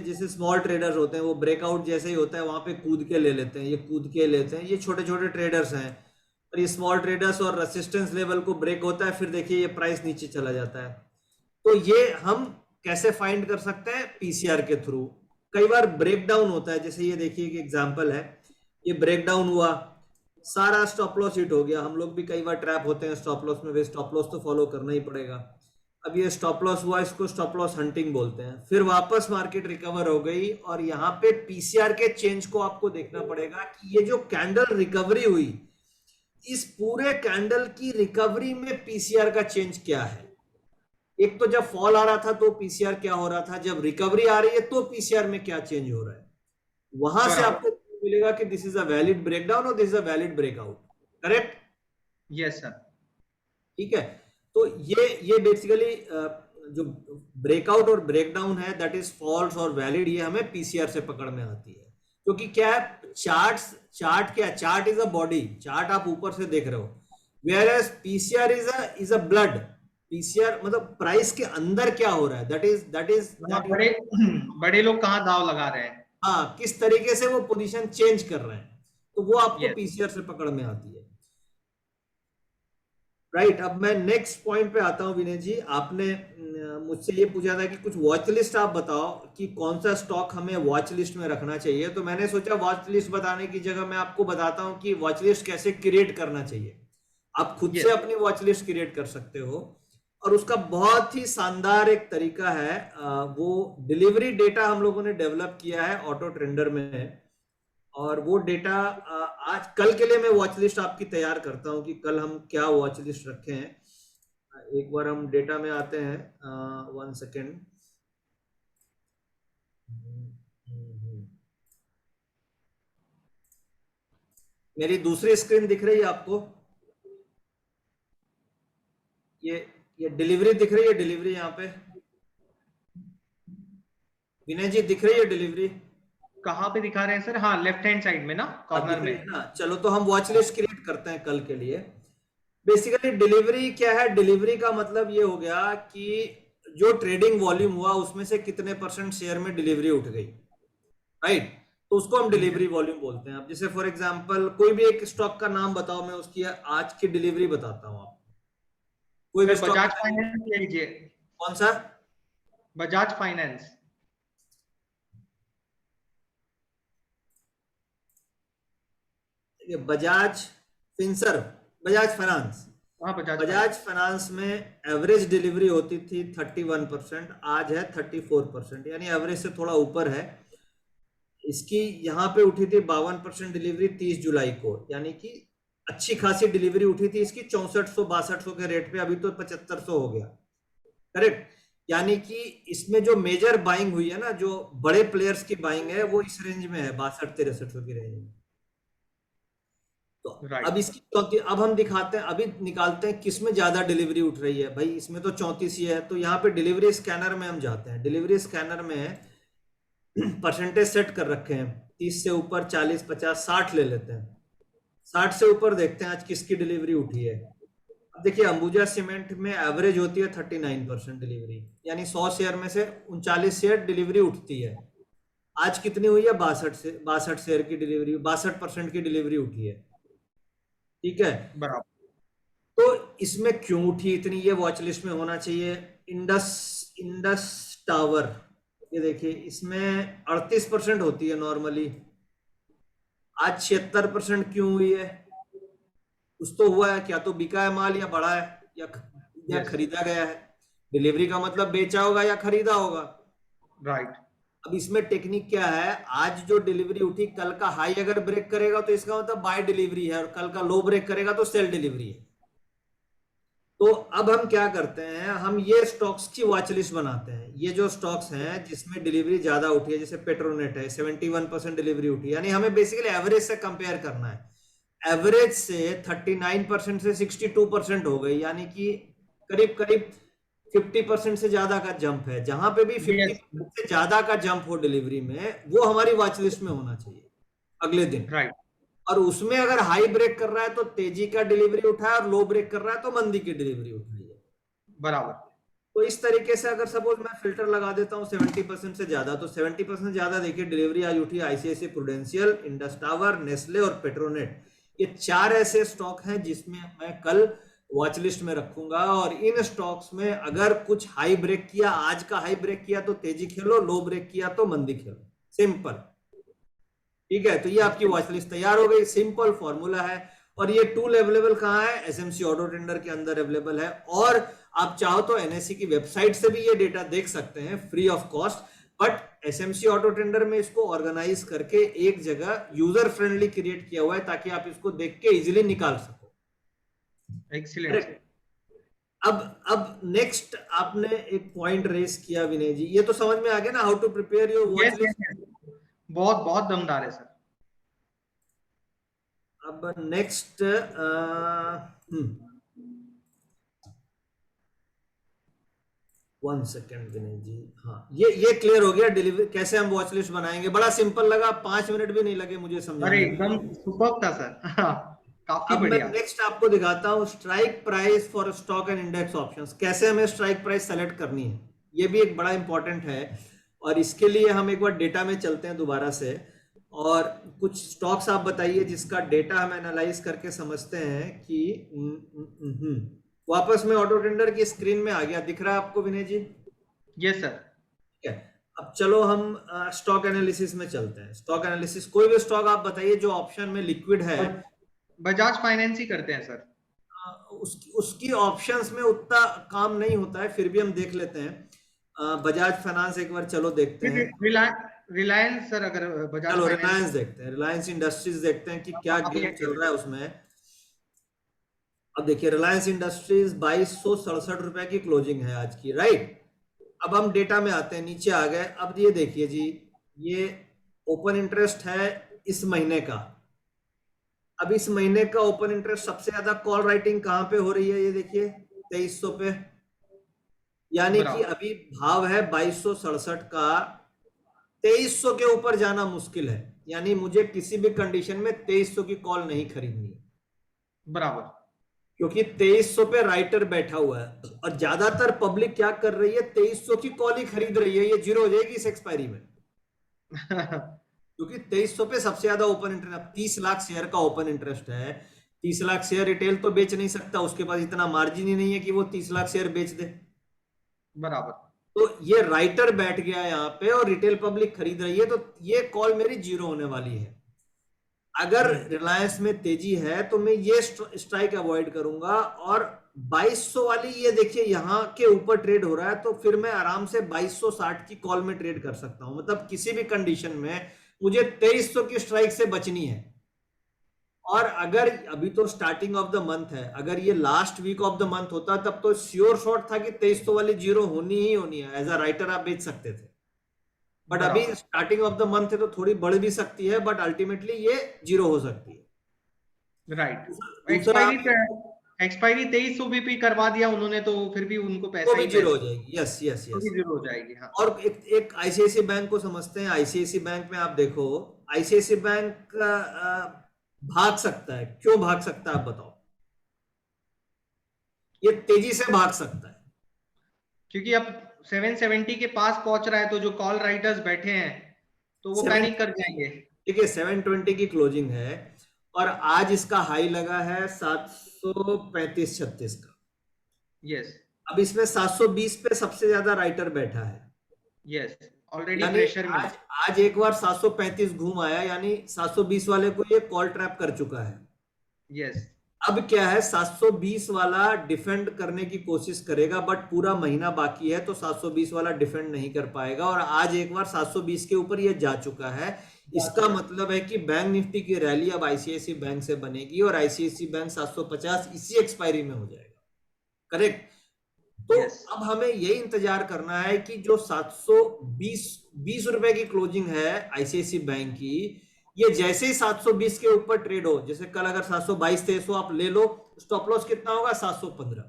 जैसे स्मॉल ट्रेडर्स होते हैं, वो ब्रेकआउट जैसे ही होता है वहां पे कूद के ले लेते हैं, ये कूद के लेते हैं, ये छोटे छोटे ट्रेडर्स हैं, और ये स्मॉल ट्रेडर्स, और रेसिस्टेंस लेवल को ब्रेक होता है, फिर देखिए ये प्राइस नीचे चला जाता है। तो ये हम कैसे फाइंड कर सकते हैं? पीसीआर के थ्रू। कई बार ब्रेकडाउन होता है, जैसे ये देखिए एक एग्जांपल है, ये ब्रेकडाउन हुआ, सारा स्टॉप लॉस हिट हो गया। हम लोग भी कई बार ट्रैप होते हैं स्टॉप लॉस में, वे स्टॉप लॉस तो फॉलो करना ही पड़ेगा। अब ये स्टॉप लॉस हुआ, इसको स्टॉप लॉस हंटिंग बोलते हैं। फिर वापस मार्केट रिकवर हो गई, और यहाँ पे पीसीआर के चेंज को आपको देखना पड़ेगा कि ये जो कैंडल रिकवरी हुई, इस पूरे कैंडल की रिकवरी में पीसीआर का चेंज क्या है। एक तो जब फॉल आ रहा था तो पीसीआर क्या हो रहा था, जब रिकवरी आ रही है तो पीसीआर में क्या चेंज हो रहा है, वहां से आपको मिलेगा कि this is a valid breakdown और this is a valid breakout. Correct? Yes sir. ठीक है। तो ये बेसिकली जो ब्रेकआउट और ब्रेकडाउन है दैट इज फॉल्स और वैलिड, ये हमें पीसीआर से पकड़ में आती है। क्योंकि क्या है, चार्ट क्या है? Chart is a body, chart आप ऊपर से देख रहे हो, whereas PCR is a blood. PCR मतलब प्राइस के अंदर क्या हो रहा है, दैट इज बड़े लोग कहाँ दाव लगा रहे हैं, हाँ, किस तरीके से वो पोजीशन चेंज कर रहे हैं, तो वो आपको पीसीआर से पकड़ में आती है। राइट? अब मैं नेक्स्ट पॉइंट पे आता हूं। विनय जी, आपने मुझसे ये पूछा था कि कुछ वॉच लिस्ट आप बताओ कि कौन सा स्टॉक हमें वॉच लिस्ट में रखना चाहिए। तो मैंने सोचा वॉच लिस्ट बताने की जगह मैं आपको बताता हूं कि वॉच लिस्ट कैसे क्रिएट करना चाहिए। आप खुद से अपनी वॉच लिस्ट क्रिएट कर सकते हो, और उसका बहुत ही शानदार एक तरीका है, वो डिलीवरी डेटा हम लोगों ने डेवलप किया है ऑटो ट्रेंडर में, और वो डेटा आज कल के लिए मैं वॉच लिस्ट आपकी तैयार करता हूं कि कल हम क्या वॉच लिस्ट रखे हैं। एक बार हम डेटा में आते हैं, 1 सेकेंड। मेरी दूसरी स्क्रीन दिख रही है आपको? ये डिलीवरी दिख रही है, डिलीवरी यहाँ पे विनय जी दिख रही है डिलीवरी? कहाँ पे दिखा रहे हैं सर? हाँ, लेफ्ट हैंड साइड में ना, कॉर्नर में ना। चलो तो हम वॉच लिस्ट क्रिएट करते हैं कल के लिए। बेसिकली डिलीवरी क्या है? डिलीवरी का मतलब ये हो गया कि जो ट्रेडिंग वॉल्यूम हुआ उसमें से कितने % शेयर में डिलीवरी उठ गई, राइट? तो उसको हम डिलीवरी वॉल्यूम बोलते हैं। अब जैसे फॉर एग्जांपल कोई भी एक स्टॉक का नाम बताओ, मैं उसकी आज की डिलीवरी बताता हूँ आपको। कोई भी स्टॉक, बजाज फाइनेंस ले लीजिए। कौन सा? Bajaj finance. Bajaj Finserv, Bajaj finance. हाँ, बजाज फाइनेंस में एवरेज डिलीवरी होती थी 31%, आज है 34%, यानी एवरेज से थोड़ा ऊपर है। इसकी यहाँ पे उठी थी 52% डिलीवरी 30 जुलाई को, यानी कि अच्छी खासी डिलीवरी उठी थी इसकी 6400-6200 के रेट पे, अभी तो 7500 हो गया, करेक्ट? यानी कि इसमें जो मेजर बाइंग हुई है ना, जो बड़े प्लेयर्स की बाइंग है, वो इस रेंज में है, 62-6300 की रेंज में। तो अब इसकी अब हम दिखाते हैं, अभी निकालते हैं किस में ज्यादा डिलीवरी उठ रही है। भाई इसमें तो 34 ही है, तो यहाँ पे डिलीवरी स्कैनर में हम जाते हैं। डिलीवरी स्कैनर में परसेंटेज सेट कर रखे हैं, 30 से ऊपर, 40, 50, 60 ले लेते हैं। 60 से ऊपर देखते हैं आज किसकी डिलीवरी उठी है। अब देखिए अंबुजा सीमेंट में एवरेज होती है 39% डिलीवरी, यानी 100 शेयर में से 39 शेयर डिलीवरी उठती है। आज कितनी हुई है? 62 शेयर की डिलीवरी, 62% की डिलीवरी उठी है, ठीक है? बराबर। तो इसमें क्यों उठी इतनी, ये वॉच लिस्ट में होना चाहिए। इंडस टावर, ये देखिए इसमें 38% होती है नॉर्मली, आज 76% क्यों हुई है? कुछ तो हुआ है, क्या तो बिका है माल, या बढ़ा है, या खरीदा गया है। डिलीवरी का मतलब बेचा होगा या खरीदा होगा, राइट। अब इसमें टेक्निक क्या है, आज जो डिलीवरी उठी, कल का हाई अगर ब्रेक करेगा तो इसका मतलब बाय डिलीवरी है, और कल का लो ब्रेक करेगा तो सेल डिलीवरी है। तो अब हम क्या करते हैं, हम ये स्टॉक्स की वॉच लिस्ट बनाते हैं। ये जो स्टॉक्स हैं जिसमें डिलीवरी ज्यादा उठी है, जैसे पेट्रोनेट है 71% डिलीवरी उठी, यानी हमें बेसिकली एवरेज से कंपेयर करना है। एवरेज से 39% से 62% हो गई, यानी कि करीब करीब 50% से ज्यादा का जंप है। जहां पे भी 50% से ज्यादा का जंप हो डिलीवरी में, वो हमारी वॉच लिस्ट में होना चाहिए अगले दिन, राइट। और उसमें अगर हाई ब्रेक कर रहा है तो तेजी का डिलीवरी उठा है, और लो ब्रेक कर रहा है तो मंदी की डिलीवरी उठाई है, बराबर। तो इस तरीके से अगर सपोज मैं फिल्टर लगा देता हूं 70% से ज्यादा, तो 70% ज्यादा देखिए डिलीवरी आज उठी ICICI prudential, Indus tower, Nestle और पेट्रोनेट। ये 4 ऐसे स्टॉक हैं जिसमें मैं कल वॉच लिस्ट में रखूंगा, और इन स्टॉक्स में अगर कुछ हाई ब्रेक किया, आज का हाई ब्रेक किया तो तेजी खेलो, लो ब्रेक किया तो मंदी खेलो, सिंपल, ठीक है? तो ये आपकी वॉच लिस्ट तैयार हो गई, सिंपल फॉर्मूला है। और ये टूल अवेलेबल कहाँ है? एसएमसी ऑटो टेंडर के अंदर अवेलेबल है, और आप चाहो तो एनएससी की वेबसाइट से भी ये डेटा देख सकते हैं free of cost, but SMC auto tender में इसको ऑर्गेनाइज करके एक जगह यूजर फ्रेंडली क्रिएट किया हुआ है, ताकि आप इसको देख के इजिली निकाल सको। एक्सीलेंट। अब नेक्स्ट आपने एक पॉइंट रेस किया विनय जी, ये तो समझ में आ गया ना, how to prepare your watch list. बहुत बहुत दमदार है सर। अब next one second Vinay ji, हाँ ये क्लियर हो गया। डिलीवरी कैसे हम वॉच लिस्ट बनाएंगे, बड़ा सिंपल लगा, 5 मिनट भी नहीं लगे मुझे समझाने। अरे एकदम सुपर्ब था सर। काफी बढ़िया। मैं नेक्स्ट आपको दिखाता हूँ strike price for stock and index options, कैसे हमें स्ट्राइक प्राइस सेलेक्ट करनी है, ये भी एक बड़ा इंपॉर्टेंट है। और इसके लिए हम एक बार डेटा में चलते हैं दोबारा से, और कुछ स्टॉक्स आप बताइए जिसका डेटा हम एनालाइज करके समझते हैं कि वापस में ऑटो टेंडर की स्क्रीन में आ गया, दिख रहा है आपको विनय जी? Yes sir. ठीक है, अब चलो हम स्टॉक एनालिसिस में चलते हैं। स्टॉक एनालिसिस, कोई भी स्टॉक आप बताइए जो ऑप्शन में लिक्विड है। बजाज फाइनेंस ही करते हैं सर। उसकी ऑप्शंस में उतना काम नहीं होता है, फिर भी हम देख लेते हैं। बजाज फाइनेंस एक बार चलो देखते हैं। रिलायंस सर, अगर बजाज चलो रिलायंस देखते हैं, रिलायंस इंडस्ट्रीज देखते हैं कि क्या गेम चल रहा है उसमें। अब देखिए रिलायंस इंडस्ट्रीज 2267 रुपए की क्लोजिंग है आज की, राइट? अब हम डेटा में आते हैं, नीचे आ गए। अब ये देखिए जी, ये ओपन इंटरेस्ट है इस महीने का। अब इस महीने का ओपन इंटरेस्ट सबसे ज्यादा कॉल राइटिंग कहां पे हो रही है, ये देखिए 2300 पे, यानी कि अभी भाव है 2267 का, 2300 के ऊपर जाना मुश्किल है, यानी मुझे किसी भी कंडीशन में 2300 की कॉल नहीं खरीदनी। बराबर। क्योंकि 2300 पे राइटर बैठा हुआ है और ज्यादातर पब्लिक क्या कर रही है, 2300 की कॉल ही खरीद रही है, ये जीरो हो जाएगी इस एक्सपायरी में। क्योंकि 2300 पे सबसे ज्यादा ओपन इंटरेस्ट, 30 लाख शेयर का ओपन इंटरेस्ट है। 30 लाख शेयर रिटेल तो बेच नहीं सकता, उसके पास इतना मार्जिन ही नहीं है कि वो 30 लाख शेयर बेच दे। बराबर। तो ये राइटर बैठ गया यहाँ पे और रिटेल पब्लिक खरीद रही है, तो ये कॉल मेरी जीरो होने वाली है। अगर रिलायंस में तेजी है तो मैं ये स्ट्राइक अवॉइड करूंगा। और 2200 वाली ये देखिए यहाँ के ऊपर ट्रेड हो रहा है, तो फिर मैं आराम से 2260 की कॉल में ट्रेड कर सकता हूं। मतलब किसी भी कंडीशन में मुझे 2300 की स्ट्राइक से बचनी है। और अगर अभी तो स्टार्टिंग ऑफ द मंथ है, अगर ये last week of the month होता तब तो श्योर शॉट था कि 2300 वाली जीरो होनी ही होनी है, एज अ राइटर आप बेच सकते थे। बट अभी स्टार्टिंग ऑफ द मंथ है तो थोड़ी बढ़ भी सकती है, बट अल्टीमेटली ये जीरो हो सकती है। राइट। एक्सपायरी 2300 बीपी करवा दिया उन्होंने, तो फिर भी उनको पैसा ही जीरो हो जाएगी। यस यस यस, जीरो हो जाएगी। हाँ। और एक आईसीआईसी बैंक को समझते हैं। आईसीआईसी बैंक में आप देखो, आईसीआईसी बैंक भाग सकता है। क्यों भाग सकता है आप बताओ? ये तेजी से भाग सकता है क्योंकि अब 770 के पास पहुंच रहा है, तो जो कॉल राइटर्स बैठे हैं तो वो पैनिक कर जाएंगे। ठीक है, 720 की क्लोजिंग है और आज इसका हाई लगा है 735-36 का। यस। अब इसमें 720 पे सबसे ज्यादा राइटर बैठा है। यस, ऑलरेडी प्रेशर में। आज एक बार 735 घूम आया, यानी 720 वाले को ये कॉल ट्रैप कर चुका है। यस। अब क्या है, 720 वाला डिफेंड करने की कोशिश करेगा, बट पूरा महीना बाकी है तो 720 वाला डिफेंड नहीं कर पाएगा। और आज एक बार 720 के ऊपर ये जा चुका है। इसका मतलब है कि बैंक निफ्टी की रैली अब आईसीआईसी बैंक से बनेगी और आईसीआईसी बैंक 750 इसी एक्सपायरी में हो जाएगा। करेक्ट? तो अब हमें ये इंतजार करना है कि जो 720 रुपए की क्लोजिंग है आईसीआईसी बैंक की, ये जैसे ही 720 के ऊपर ट्रेड हो, जैसे कल अगर 722 थे तो आप ले लो, स्टॉप लॉस कितना होगा 715,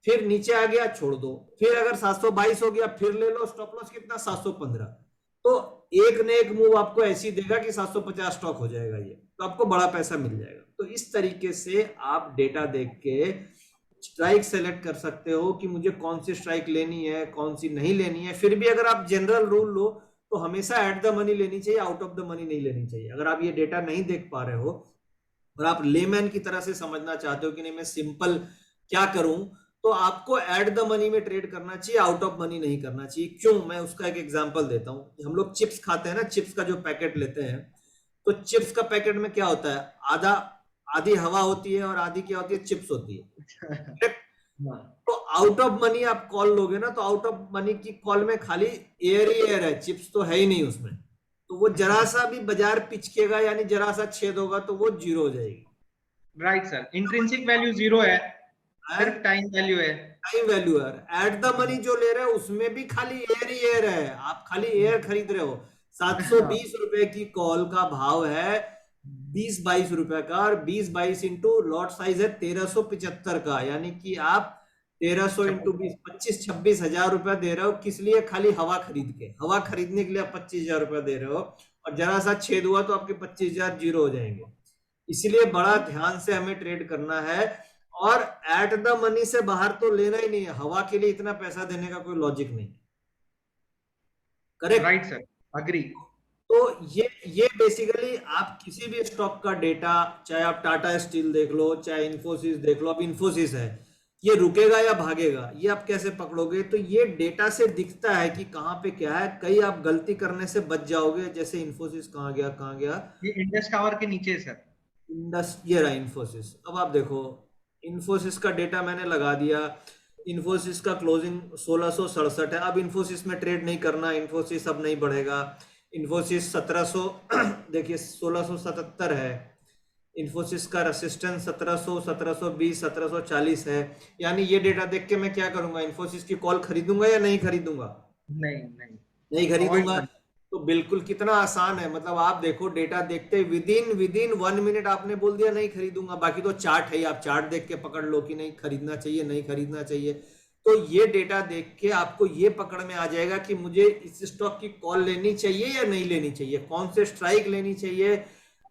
फिर नीचे आ गया छोड़ दो, फिर अगर 722 हो गया फिर ले लो, स्टॉप लॉस कितना 715। तो एक ने एक मूव आपको ऐसी देगा कि 750 स्टॉक हो जाएगा, ये तो आपको बड़ा पैसा मिल जाएगा। तो इस तरीके से आप डेटा देख के स्ट्राइक सेलेक्ट कर सकते हो कि मुझे कौन सी स्ट्राइक लेनी है, कौन सी नहीं लेनी है। फिर भी अगर आप जनरल रूल लो तो हमेशा एट द मनी लेनी चाहिए, आउट ऑफ द मनी नहीं लेनी चाहिए। अगर आप ये डेटा नहीं देख पा रहे हो और आप लेमैन की तरह से समझना चाहते हो कि नहीं मैं सिंपल क्या करूं, तो आपको एट द मनी में ट्रेड करना चाहिए, आउट ऑफ मनी नहीं करना चाहिए। क्यों? मैं उसका एक एग्जांपल देता हूं। हम लोग चिप्स खाते हैं ना, चिप्स का जो पैकेट लेते हैं, तो चिप्स का पैकेट में क्या होता है, आधी हवा होती है और आधी क्या होती है, चिप्स होती है। तो आउट ऑफ मनी आप कॉल लोगे ना, तो आउट ऑफ मनी की कॉल में खाली एयर ही एयर है, चिप्स तो है ही नहीं उसमें। तो वो जरा सा भी बाजार पिचकेगा, यानी जरा सा छेद होगा तो वो जीरो हो जाएगी। Right sir, intrinsic value zero है, सिर्फ टाइम वैल्यू है। टाइम वैल्यू है। एट द मनी जो ले रहे हो उसमें भी खाली एयर ही एयर है, आप खाली एयर खरीद रहे हो। 720 रुपए की कॉल का भाव है 20-22 रुपए का, और 20-22 इंटू लॉट साइज है 1375 का, यानी कि आप 1300 इंटू 20 25-26 हजार रुपया दे रहे हो। किस लिए? खाली हवा खरीद के। हवा खरीदने के लिए आप 25,000 रुपया दे रहे हो, और जरा सा छेद हुआ तो आपके 25,000 जीरो हो जाएंगे। इसलिए बड़ा ध्यान से हमें ट्रेड करना है, और एट द मनी से बाहर तो लेना ही नहीं है। हवा के लिए इतना पैसा देने का कोई लॉजिक नहीं। करेक्ट? Right sir, agree. तो ये बेसिकली आप किसी भी स्टॉक का डेटा, चाहे आप टाटा स्टील देख लो, चाहे इन्फोसिस देख लो। अब इन्फोसिस है, ये रुकेगा या भागेगा, ये आप कैसे पकड़ोगे? तो ये डेटा से दिखता है कि कहां पे क्या है। कई आप गलती करने से बच जाओगे, जैसे इन्फोसिस कहां गया, ये इंडस टावर के नीचे है सर। ये रहा इन्फोसिस। अब आप देखो, इन्फोसिस का डेटा मैंने लगा दिया। इन्फोसिस का क्लोजिंग 1667 है। अब इन्फोसिस में ट्रेड नहीं करना, इन्फोसिस अब नहीं बढ़ेगा। इन्फोसिस 1700 देखिए 1677 है। इन्फोसिस का रेसिस्टेंस 1700, 1720, 1740 है। यानी ये डेटा देख के मैं क्या करूंगा, इन्फोसिस की कॉल खरीदूंगा या नहीं खरीदूंगा? नहीं खरीदूंगा। तो बिल्कुल कितना आसान है। मतलब आप देखो, डेटा देखते विदिन 1 मिनट आपने बोल दिया नहीं खरीदूंगा। बाकी तो चार्ट है, आप चार्ट देख के पकड़ लो कि नहीं खरीदना चाहिए, नहीं खरीदना चाहिए। तो ये डेटा देख के आपको ये पकड़ में आ जाएगा कि मुझे इस स्टॉक की कॉल लेनी चाहिए या नहीं लेनी चाहिए, कौन से स्ट्राइक लेनी चाहिए।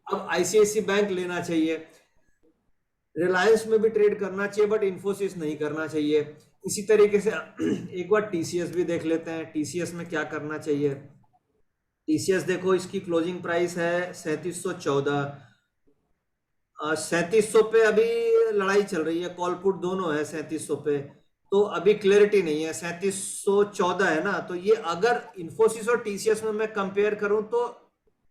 अब आईसीआईसी बैंक लेना चाहिए। रिलायंस में भी ट्रेड करना चाहिए बट इन्फोसिस नहीं करना चाहिए। इसी तरीके से एक बार टीसीएस भी देख लेते हैं, टीसीएस में क्या करना चाहिए। टीसीएस देखो, इसकी क्लोजिंग प्राइस है 3714, 3700 पे अभी लड़ाई चल रही है, कॉल पुट दोनों है 3700 पे, तो अभी क्लैरिटी नहीं है। 3714 है ना, तो ये अगर इन्फोसिस और टीसीएस में मैं कंपेयर करूं तो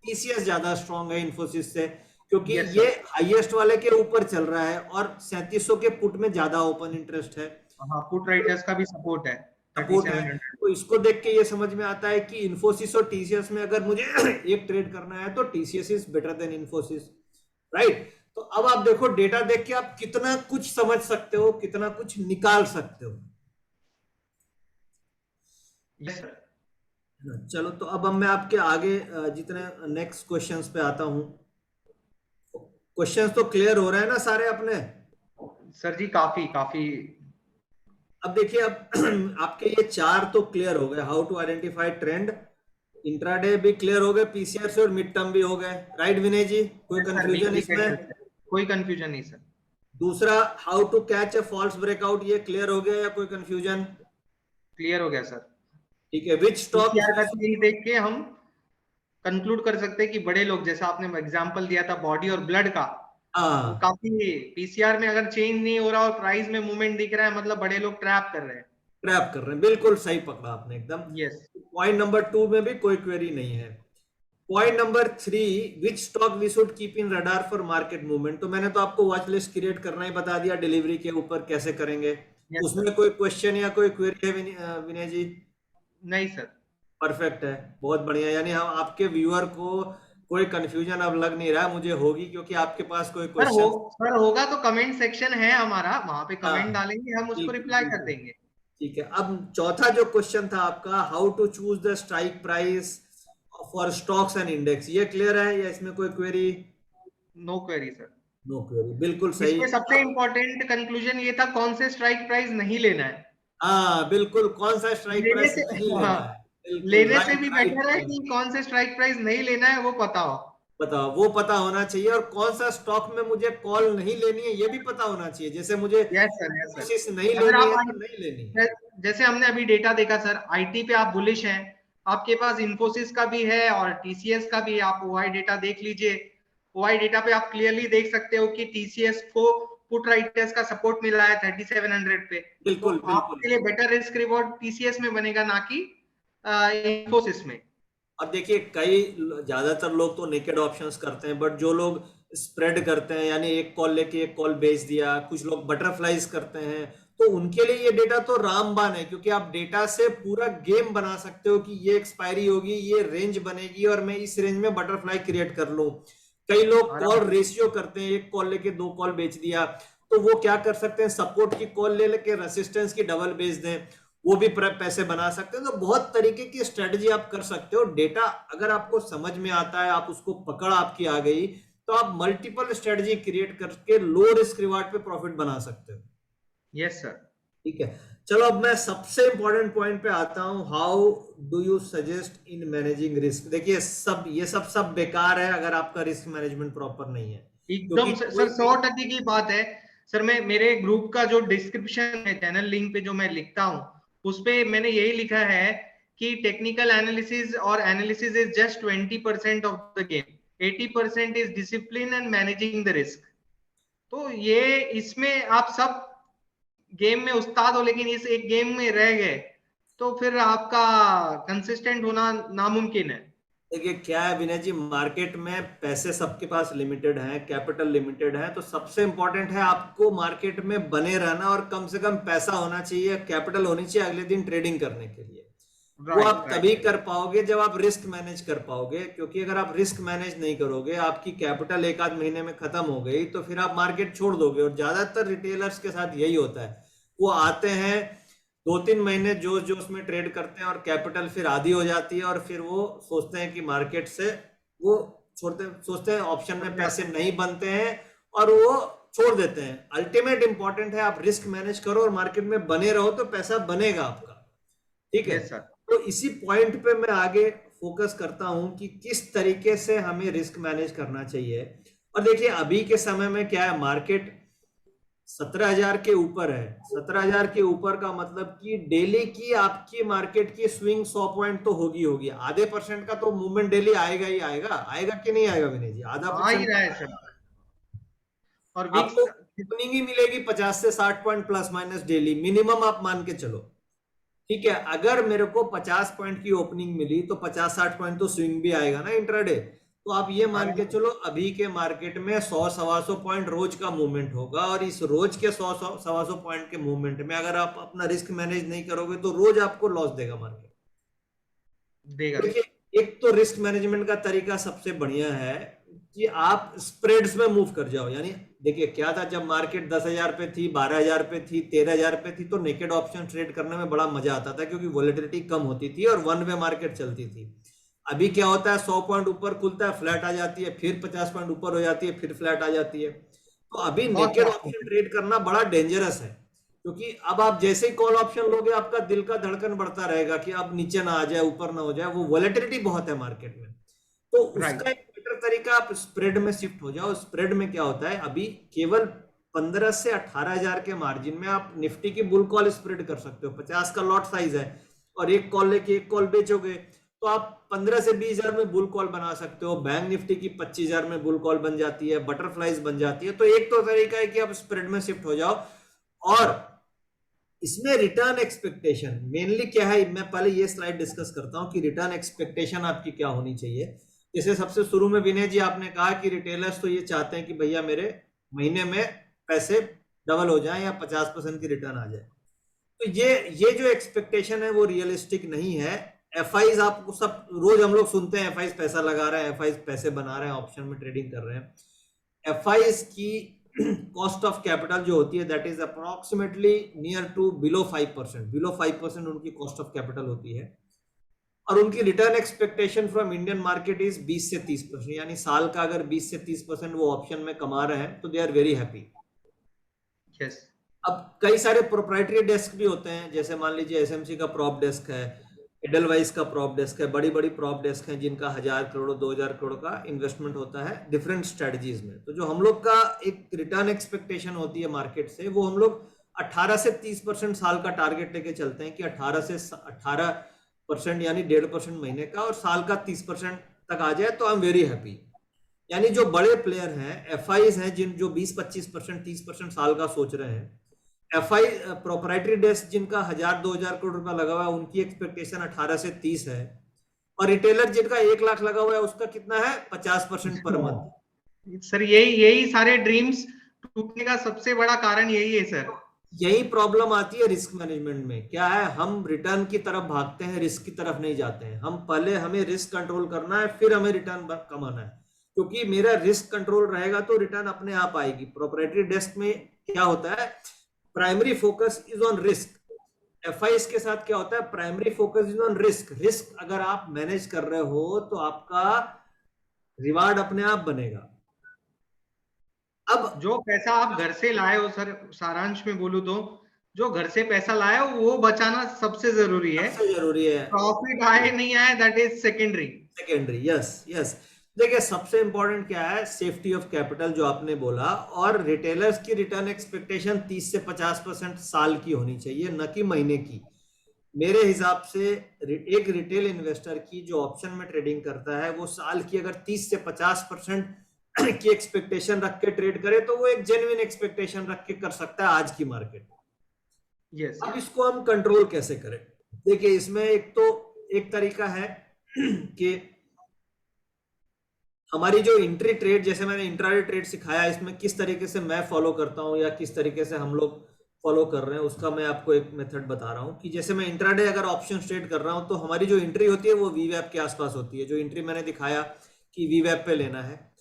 टीसीएस ज्यादा स्ट्रांग है इन्फोसिस से, क्योंकि Yes, ये हाईएस्ट वाले के ऊपर चल रहा है और 3700 के पुट में ज्यादा ओपन इंटरेस्ट है, हाँ, पुट राइटर्स का भी सपोर्ट है सपोर्ट है। 3700। तो इसको देख के ये समझ में आता है कि इन्फोसिस और टीसीएस में अगर मुझे एक ट्रेड करना है तो TCS is better than Infosys, right. तो अब आप देखो, डेटा देख के आप कितना कुछ समझ सकते हो, कितना कुछ निकाल सकते हो। Yes sir. चलो, तो अब मैं आपके आगे जितने नेक्स्ट क्वेश्चंस पे आता हूं। क्वेश्चंस तो क्लियर हो रहे हैं ना सारे अपने? सर जी काफी काफी। अब देखिए, अब आपके ये 4 तो क्लियर हो गए, how to identify trend, intraday भी क्लियर हो गए, पीसीआर से और मिड टर्म भी हो गए, राइट विनय जी? कोई कंफ्यूजन इसमें? कोई कंफ्यूजन नहीं सर। दूसरा, how to catch a false breakout, ये क्लियर हो गया या कोई कंफ्यूजन? क्लियर हो गया सर। ठीक है। विच स्टॉक का चेंज देख के हम कंक्लूड कर सकते हैं कि बड़े लोग, जैसा आपने एग्जांपल दिया था बॉडी और ब्लड का, काफी पीसीआर में अगर चेंज नहीं हो रहा और प्राइस में मूवमेंट दिख रहा है, मतलब बड़े लोग ट्रैप कर रहे हैं। ट्रैप कर रहे हैं, बिल्कुल सही पकड़ा आपने एकदम। यस। पॉइंट नंबर 2 में भी कोई क्वेरी नहीं है। Point number 3, which stock we should keep in radar for market movement, तो मैंने तो आपको वॉच लिस्ट क्रिएट करना ही बता दिया, डिलीवरी के ऊपर कैसे करेंगे। उसमें कोई क्वेश्चन या कोई क्वेरी है विनय जी? नहीं सर। परफेक्ट है, बहुत बढ़िया। यानी हम आपके व्यूअर को कोई कंफ्यूजन अब लग नहीं रहा, मुझे होगी, क्योंकि आपके पास कोई क्वेश्चन सर होगा तो कमेंट सेक्शन है हमारा, वहां पे कमेंट डालेंगे, हम उसको रिप्लाई कर देंगे। ठीक है। अब चौथा जो क्वेश्चन था आपका, how to choose the strike price for stocks and index, ये क्लियर है या इसमें कोई query? No query sir. No query, बिल्कुल सही। इसमें सबसे इंपॉर्टेंट कंक्लूजन ये था, कौन से स्ट्राइक प्राइस नहीं लेना है। हाँ बिल्कुल, कौन सा स्ट्राइक प्राइस नहीं लेना है। लेने से भी बेटर है कि कौन से स्ट्राइक प्राइस नहीं लेना है वो पता हो। बताओ, वो पता होना चाहिए, और कौन सा स्टॉक में मुझे कॉल नहीं लेनी है ये भी पता होना चाहिए। जैसे मुझे कोशिश नहीं लेनी है तो नहीं लेनी है। जैसे हमने अभी डेटा देखा सर, आईटी पे आप बुलिश हैं, आपके पास इन्फोसिस का भी है और टीसीएस का भी, आप ओआई डेटा देख लीजिए। ओआई डेटा पे आप क्लियरली देख सकते हो कि टीसीएस को पुट राइटर्स का सपोर्ट मिला है 3700 पे। बिल्कुल, तो आपके लिए बेटर रिस्क रिवॉर्ड टीसीएस में बनेगा, ना कि इन्फोसिस में। अब देखिए, कई ज्यादातर लोग तो नेकेड ऑप्शंस करते हैं, बट जो लोग स्प्रेड करते हैं, यानी एक कॉल लेके एक कॉल बेच दिया, कुछ लोग बटरफ्लाइज करते हैं, तो उनके लिए ये डेटा तो रामबाण है, क्योंकि आप डेटा से पूरा गेम बना सकते हो कि ये एक्सपायरी होगी, ये रेंज बनेगी और मैं इस रेंज में बटरफ्लाई क्रिएट कर लूं। कई लोग कॉल रेशियो करते हैं, एक कॉल लेके 2 कॉल बेच दिया, तो वो क्या कर सकते हैं, सपोर्ट की कॉल ले लेके रेसिस्टेंस की डबल बेच दें, वो भी पैसे बना सकते हैं। तो बहुत तरीके की स्ट्रेटजी आप कर सकते हो। डेटा अगर आपको समझ में आता है, आप उसको पकड़ आपकी आ गई, तो आप मल्टीपल स्ट्रेटजी क्रिएट करके लो रिस्क रिवार्ड पे प्रॉफिट बना सकते हो। Yes sir. ठीक है, चलो अब मैं सबसे इंपॉर्टेंट पॉइंट पे आता हूं, how do you suggest in managing risk. देखिए, ये सब बेकार है अगर आपका रिस्क मैनेजमेंट प्रॉपर नहीं है। एकदम सर 100% की बात है सर। मैं मेरे ग्रुप का जो डिस्क्रिप्शन है, चैनल लिंक पे जो मैं लिखता हूँ, उस पे मैंने यही लिखा है कि टेक्निकल एनालिसिस और analysis is just 20% of the game, 80% is discipline and managing the risk. तो ये इसमें आप सब गेम में उस्ताद हो, लेकिन इस एक गेम में रह गए तो फिर आपका कंसिस्टेंट होना नामुमकिन है। देखिए क्या है विनय जी, मार्केट में पैसे सबके पास लिमिटेड हैं, कैपिटल लिमिटेड है, तो सबसे इंपॉर्टेंट है आपको मार्केट में बने रहना और कम से कम पैसा होना चाहिए, कैपिटल होनी चाहिए अगले दिन ट्रेडिंग करने के लिए। वो आप तभी कर पाओगे जब आप रिस्क मैनेज कर पाओगे, क्योंकि अगर आप रिस्क मैनेज नहीं करोगे, आपकी कैपिटल 1-8 महीने में खत्म हो गई, तो फिर आप मार्केट छोड़ दोगे। और ज्यादातर रिटेलर्स के साथ यही होता है, वो आते हैं 2-3 महीने जोश में ट्रेड करते हैं और कैपिटल फिर आधी हो जाती है, और फिर वो सोचते हैं कि मार्केट से वो सोचते हैं ऑप्शन में पैसे नहीं बनते हैं और वो छोड़ देते हैं। अल्टीमेट इंपॉर्टेंट है आप रिस्क मैनेज करो और मार्केट में बने रहो, तो पैसा बनेगा आपका। ठीक है सर। तो इसी पॉइंट पे मैं आगे फोकस करता हूं कि किस तरीके से हमें रिस्क मैनेज करना चाहिए। और देखिए, अभी के समय में क्या है, मार्केट 17,000 के ऊपर है, 17,000 के ऊपर का मतलब कि डेली की आपकी मार्केट की स्विंग 100 पॉइंट तो होगी, आधे % का तो मूवमेंट डेली आएगा ही आएगा कि नहीं आएगा विनय जी? आधा आ ही % रहा है सर। और आपको विक्स ओपनिंग ही मिलेगी 50 से 60 point plus minus daily, minimum आप मान के चलो। ठीक है, अगर मेरे को 50 पॉइंट की ओपनिंग मिली तो 50-60 पॉइंट तो स्विंग भी आएगा ना इंट्राडे। तो आप ये मान के चलो अभी के मार्केट में 100-125 पॉइंट रोज का मूवमेंट होगा, और इस रोज के 100-125 पॉइंट के मूवमेंट में अगर आप अपना रिस्क मैनेज नहीं करोगे तो रोज आपको लॉस देगा मार्केट। देगा। देखिए, एक तो रिस्क मैनेजमेंट का तरीका सबसे बढ़िया है कि आप स्प्रेड्स में मूव कर जाओ। यानी देखिए क्या था, जब मार्केट 10,000 पे थी, 12,000 पे थी, 13,000 पे थी, तो नेकेड ऑप्शन ट्रेड करने में बड़ा मजा आता था क्योंकि वॉलेटिलिटी कम होती थी और वन वे मार्केट चलती थी। अभी क्या होता है, 100 पॉइंट ऊपर खुलता है, फ्लैट आ जाती है, फिर 50 पॉइंट ऊपर हो जाती है, फिर फ्लैट आ जाती है। तो अभी बहुत नेकेड fast ऑप्शन होता ट्रेड करना बड़ा डेंजरस है, क्योंकि अब आप जैसे ही कॉल ऑप्शन लोगे आपका दिल का धड़कन बढ़ता रहेगा कि अब नीचे ना आ जाए, ऊपर ना हो जाए, वो वॉलेटिलिटी बहुत है मार्केट में। तो है। राइट। उसका एक बेटर तरीका, आप स्प्रेड में शिफ्ट हो जाओ। स्प्रेड में क्या होता है, अभी केवल 15 से 18,000 के मार्जिन में आप निफ्टी की बुल कॉल स्प्रेड कर सकते हो। 50 का लॉट साइज है और एक कॉल लेके एक कॉल बेचोगे तो आप 15 से 20,000 में बुल कॉल बना सकते हो। बैंक निफ्टी की 25,000 में बुल कॉल बन जाती है, बटरफ्लाइज बन जाती है। तो एक तो तरीका है कि आप स्प्रेड में शिफ्ट हो जाओ। और इसमें रिटर्न एक्सपेक्टेशन मेनली क्या है, मैं पहले ये स्लाइड डिस्कस करता हूं कि रिटर्न एक्सपेक्टेशन आपकी क्या होनी चाहिए। जैसे सबसे शुरू में विनय जी आपने कहा कि रिटेलर्स तो ये चाहते हैं कि भैया मेरे महीने में पैसे डबल हो जाएं या 50% की रिटर्न आ जाए। तो ये जो एक्सपेक्टेशन है वो रियलिस्टिक नहीं है। एफआईज आपको सब रोज हम लोग सुनते हैं, एफआईज पैसा लगा रहे हैं, एफआईज पैसे बना रहे हैं, ऑप्शन में ट्रेडिंग कर रहे हैं। एफआईज की कॉस्ट ऑफ कैपिटल जो होती है that is approximately near to below 5%, उनकी कॉस्ट ऑफ कैपिटल होती है। और उनकी return expectation from Indian market is 20 से 30%। यानी साल का अगर 20 से 30% वो ऑप्शन में कमा रहे हैं तो they are very happy. Yes. अब कई सारे प्रोप्राइटरी डेस्क भी होते हैं, जैसे मान लीजिए एसएमसी का प्रॉप डेस्क है, एडलवाइज का प्रॉप डेस्क है, बड़ी बड़ी प्रॉप डेस्क हैं जिनका 1,000 करोड़ 2,000 करोड़ का इन्वेस्टमेंट होता है डिफरेंट स्ट्रेटजीज में। तो जो हम लोग का एक रिटर्न एक्सपेक्टेशन होती है मार्केट से, वो हम लोग 18 से 30% साल का टारगेट लेके चलते हैं कि 18% यानी 1.5% महीने का, और साल का 30% तक आ जाए तो आई एम वेरी हैप्पी। यानी जो बड़े प्लेयर हैं, एफआईज हैं, जिन जो 20-25% 30% साल का सोच रहे हैं, एफआई प्रोप्राइटरी डेस्क जिनका 1,000-2,000 करोड़ रुपया लगा हुआ है, उनकी एक्सपेक्टेशन 18 से 30 है। और रिटेलर जिनका 1 लाख लगा हुआ है उसका कितना है, 50% पर मंथ। सर यही सारे ड्रीम्स टूटने का सबसे बड़ा कारण यही है सर। यही प्रॉब्लम आती है रिस्क मैनेजमेंट में। क्या है, हम रिटर्न की तरफ भागते हैं, रिस्क की तरफ नहीं जाते हैं। हम पहले हमें रिस्क कंट्रोल करना है, फिर हमें रिटर्न कमाना है, क्योंकि मेरा रिस्क कंट्रोल रहेगा तो रिटर्न अपने आप आएगी। प्रोप्राइटरी डेस्क में क्या होता है, primary focus is on risk. FIS के साथ क्या होता है, primary focus is on risk. Risk अगर आप मैनेज कर रहे हो तो आपका रिवार्ड अपने आप बनेगा। अब जो पैसा आप घर से लाए हो सर, सारांश में बोलूं तो जो घर से पैसा लाए हो वो बचाना सबसे जरूरी है। सबसे जरूरी है, प्रॉफिट आए नहीं आए that is secondary. Yes yes. देखिए सबसे इंपॉर्टेंट क्या है, सेफ्टी ऑफ कैपिटल जो आपने बोला, और रिटेलर्स की रिटर्न एक्सपेक्टेशन 30 से 50% साल की होनी चाहिए, न कि महीने की। मेरे हिसाब से एक रिटेल इन्वेस्टर की जो ऑप्शन में ट्रेडिंग करता है, वो साल की अगर 30 से 50% की एक्सपेक्टेशन रख के ट्रेड करे तो वो एक जेन्युइन एक्सपेक्टेशन रख के कर सकता है आज की मार्केट। यस। अब इसको हम कंट्रोल कैसे करें? देखिए इसमें एक तरीका है कि हमारी जो इंट्री ट्रेड, जैसे मैंने इंट्राडे ट्रेड सिखाया, इसमें किस तरीके से मैं फॉलो करता हूं या किस तरीके से हम लोग फॉलो कर रहे हैं, उसका मैं आपको एक मेथड बता रहा हूं। कि जैसे मैं इंट्राडे अगर ऑप्शन ट्रेड कर रहा हूं तो हमारी जो एंट्री होती है वो वीवैप के आसपास होती है। जो एंट्री मैंने दिखाया कि वीवैप पे लेना है,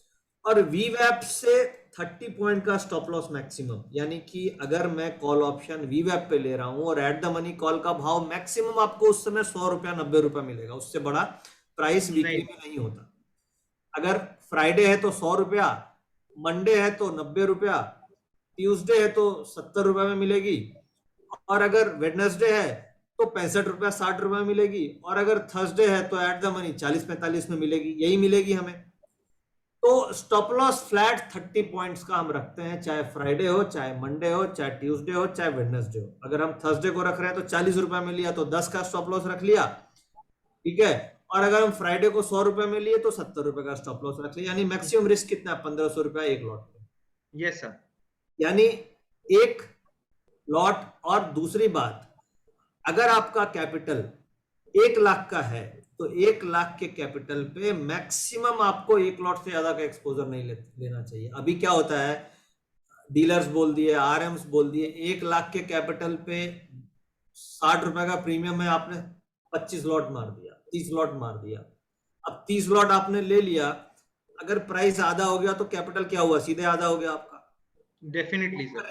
और वीवैप से 30 पॉइंट का स्टॉप लॉस मैक्सिमम। यानी कि अगर मैं कॉल ऑप्शन वीवैप पे ले रहा हूं और एट द मनी कॉल का भाव मैक्सिमम आपको उस समय 100 रुपया 90 रुपया मिलेगा, उससे बड़ा प्राइस वीकली में नहीं होता। अगर फ्राइडे है तो 100 रुपया, मंडे है तो 90 रुपया, ट्यूसडे है तो 70 रुपया में मिलेगी, और अगर वेडनेसडे है तो 65 रुपया 60 रुपया में मिलेगी, और अगर थर्सडे है तो एट द मनी 40-45 में मिलेगी। यही मिलेगी हमें। तो स्टॉप लॉस फ्लैट 30 पॉइंट्स का हम रखते हैं, चाहे फ्राइडे हो, चाहे मंडे हो, चाहे ट्यूसडे हो, चाहे वेडनेसडे हो। अगर हम थर्सडे को रख रहे हैं तो 40 रुपए में लिया तो 10 का स्टॉप लॉस रख लिया, ठीक है। और अगर हम फ्राइडे को 100 रुपए में लिए तो 70 रुपए का स्टॉप लॉस रख लिया, यानी मैक्सिमम रिस्क कितना है, 1500 रुपया एक लॉट पे। Yes sir. यानी एक लॉट। और दूसरी बात, अगर आपका कैपिटल 1 लाख का है तो 1 लाख के कैपिटल पे मैक्सिमम आपको एक लॉट से ज्यादा का एक्सपोजर नहीं लेना चाहिए। अभी क्या होता है, डीलर्स बोल दिए, आरएम्स बोल दिए, 1 लाख के कैपिटल पे 60 रुपए का प्रीमियम है, आपने 25 लॉट मार दिया, 30 लॉट मार दिया। अब 30 लॉट आपने ले लिया, अगर प्राइस आधा हो गया तो कैपिटल क्या हुआ, सीधे आधा हो गया आपका। Definitely sir.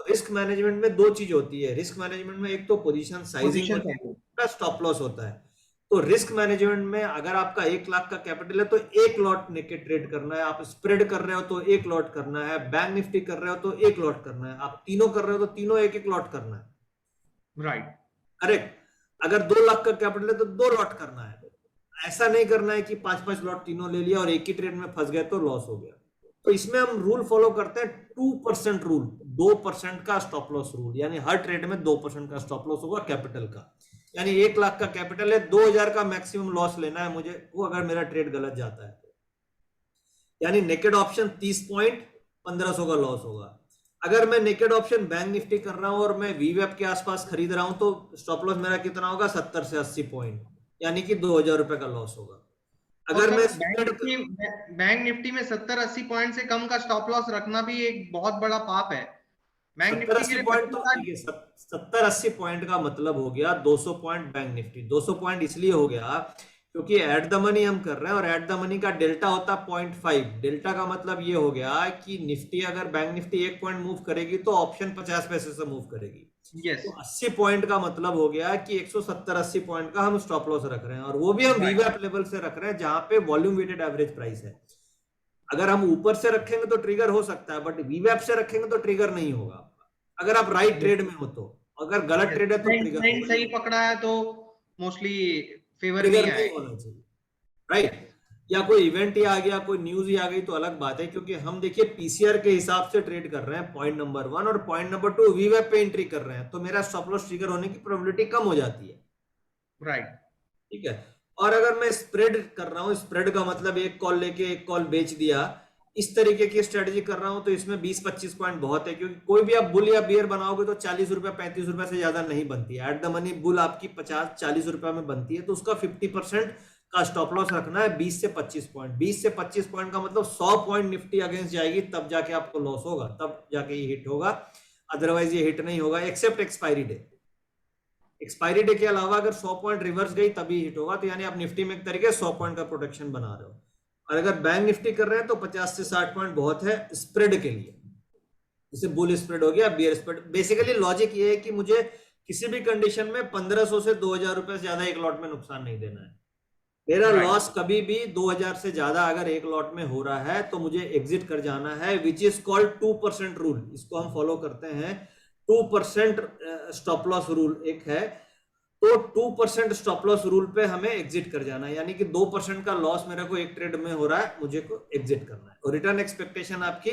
रिस्क मैनेजमेंट में 2 चीज होती है। रिस्क मैनेजमेंट में एक तो पोजीशन साइजिंग होती है, स्टॉप लॉस होता है। तो रिस्क मैनेजमेंट में अगर आपका 1 लाख का कैपिटल है तो 1 लॉट नेकेड ट्रेड करना है। आप स्प्रेड कर रहे हो तो 1 लॉट करना है, बैंक निफ्टी कर रहे हो तो 1 लॉट करना है, आप तीनों कर रहे हो तो तीनों 1-1 लॉट करना है। Right, correct. अगर 2 लाख का कैपिटल है तो 2 लॉट करना है। ऐसा नहीं करना है कि 5-5 लॉट तीनों ले लिया और एक ही ट्रेड में फंस गए तो लॉस हो गया। तो इसमें हम रूल फॉलो करते हैं 2% रूल, 2% का स्टॉप लॉस रूल, यानी हर ट्रेड में 2% का स्टॉप लॉस होगा कैपिटल का। यानी 1 लाख का कैपिटल है, 2000 का मैक्सिमम लॉस लेना है मुझे, वो अगर मेरा ट्रेड गलत जाता है। यानी नेकेड ऑप्शन 30 पॉइंट, 1500 का लॉस होगा। अगर मैं नेकेड ऑप्शन बैंक निफ्टी कर रहा हूं और मैं वीवेप के आसपास खरीद रहा हूं तो स्टॉप लॉस मेरा कितना होगा, 70 से 80 पॉइंट, यानी कि 2000 रुपए का लॉस होगा। अगर मैं बैंक निफ्टी में 70-80 पॉइंट से कम का स्टॉप लॉस रखना भी एक बहुत बड़ा पाप है। बैंक निफ्टी के लिए 70-80 पॉइंट का मतलब हो गया 200 पॉइंट बैंक निफ्टी। 200 पॉइंट इसलिए हो गया क्योंकि एट द मनी हम कर रहे हैं और एट द मनी का डेल्टा होता है 0.5। डेल्टा का मतलब ये हो गया कि निफ्टी, अगर बैंक निफ्टी 1 पॉइंट मूव करेगी तो ऑप्शन 50 पैसे से मूव करेगी। yes. तो 80 पॉइंट का मतलब हो गया कि 170-80 पॉइंट का हम स्टॉप लॉस रख रहे हैं, और वो भी हम वीवैप लेवल से रख रहे हैं जहां पे वॉल्यूम वेटेड एवरेज प्राइस है। अगर हम ऊपर से रखेंगे तो ट्रिगर हो सकता है, बट वीवैप से रखेंगे तो ट्रिगर नहीं होगा अगर आप राइट ट्रेड में हो तो। अगर गलत ट्रेड है तो ट्रिगर सही पकड़ा है तो मोस्टली फेवर नहीं होना चाहिए, राइट। या कोई इवेंट ही आ गया, कोई न्यूज ही आ गई तो अलग बात है, क्योंकि हम देखिए पीसीआर के हिसाब से ट्रेड कर रहे हैं, पॉइंट नंबर 1, और पॉइंट नंबर 2 वीवेप पे एंट्री कर रहे हैं, तो मेरा स्टॉप लॉस ट्रिगर होने की प्रोबेबिलिटी कम हो जाती है, राइट। ठीक है। और अगर मैं स्प्रेड कर रहा हूं, स्प्रेड का मतलब एक कॉल लेके एक कॉल बेच दिया, इस तरीके की स्ट्रेटेजी कर रहा हूं, तो इसमें 20-25 पॉइंट बहुत है, क्योंकि कोई भी आप बुल या बियर बनाओगे तो 40 रुपए 35 रुपए से ज्यादा नहीं बनती है। एट द मनी बुल आपकी 50-40 रुपए में बनती है, तो उसका 50% का स्टॉप लॉस रखना है 20 से 25 पॉइंट। 20 से 25 पॉइंट का मतलब 100 पॉइंट निफ्टी अगेंस्ट जाएगी, तब जाके आपको लॉस होगा, तब जाके ये हिट होगा, अदरवाइज ये हिट नहीं होगा, except expiry day. Expiry day के अलावा अगर 100 पॉइंट रिवर्स गई तभी हिट होगा। तो यानी आप निफ्टी में एक तरीके 100 पॉइंट का प्रोटेक्शन बना रहे हो। और अगर बैंक निफ्टी कर रहे हैं तो 50 से 60 पॉइंट बहुत है स्प्रेड के लिए, जैसे बुल स्प्रेड हो गया, बियर स्प्रेड। बेसिकली लॉजिक ये है कि मुझे किसी भी कंडीशन में 1500 से 2000 रुपए से ज्यादा एक लॉट में नुकसान नहीं देना है। मेरा लॉस कभी भी 2000 से ज्यादा अगर एक लॉट में हो रहा है तो मुझे एग्जिट कर जाना है, विच इज कॉल्ड 2% रूल। इसको हम फॉलो करते हैं, 2% स्टॉप लॉस रूल एक है। तो 2% स्टॉप लॉस रूल पे हमें एग्जिट कर जाना है, यानी कि 2% का लॉस मेरे को एक ट्रेड में हो रहा है, मुझे को एग्जिट करना है। और रिटर्न एक्सपेक्टेशन आपकी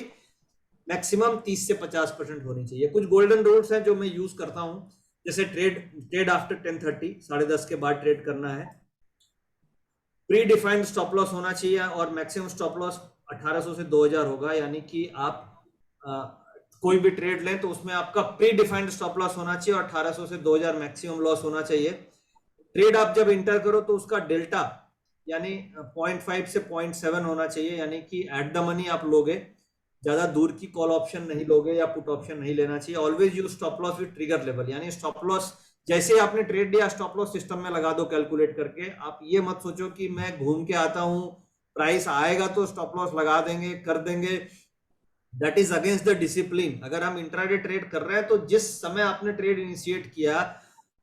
मैक्सिमम 30 से 50% होनी चाहिए। कुछ गोल्डन रूल्स हैं जो मैं यूज करता हूं, जैसे ट्रेड आफ्टर 10:30, 10:30 के बाद ट्रेड करना है। प्री डिफाइंड स्टॉप लॉस होना चाहिए और मैक्सिमम स्टॉप लॉस 1800 से 2000 होगा, यानी कि आप कोई भी ट्रेड लें तो उसमें आपका प्री डिफाइंड स्टॉप लॉस होना चाहिए और 1800 से 2000 मैक्सिमम लॉस होना चाहिए। ट्रेड आप जब इंटर करो तो उसका डेल्टा यानी 0.5 से 0.7 होना चाहिए, यानी कि एट द मनी आप लोगे, ज्यादा दूर की कॉल ऑप्शन नहीं लोगे या पुट ऑप्शन नहीं लेना चाहिए। Always use stop loss with trigger level, यानी स्टॉप लॉस जैसे ही आपने ट्रेड लिया स्टॉप लॉस सिस्टम में लगा दो कैलकुलेट करके। आप ये मत सोचो कि मैं घूम के आता हूं, प्राइस आएगा तो स्टॉप लॉस लगा देंगे, कर देंगे, that is against the discipline. अगर हम इंट्राडे ट्रेड कर रहे हैं तो जिस समय आपने ट्रेड इनिशिएट किया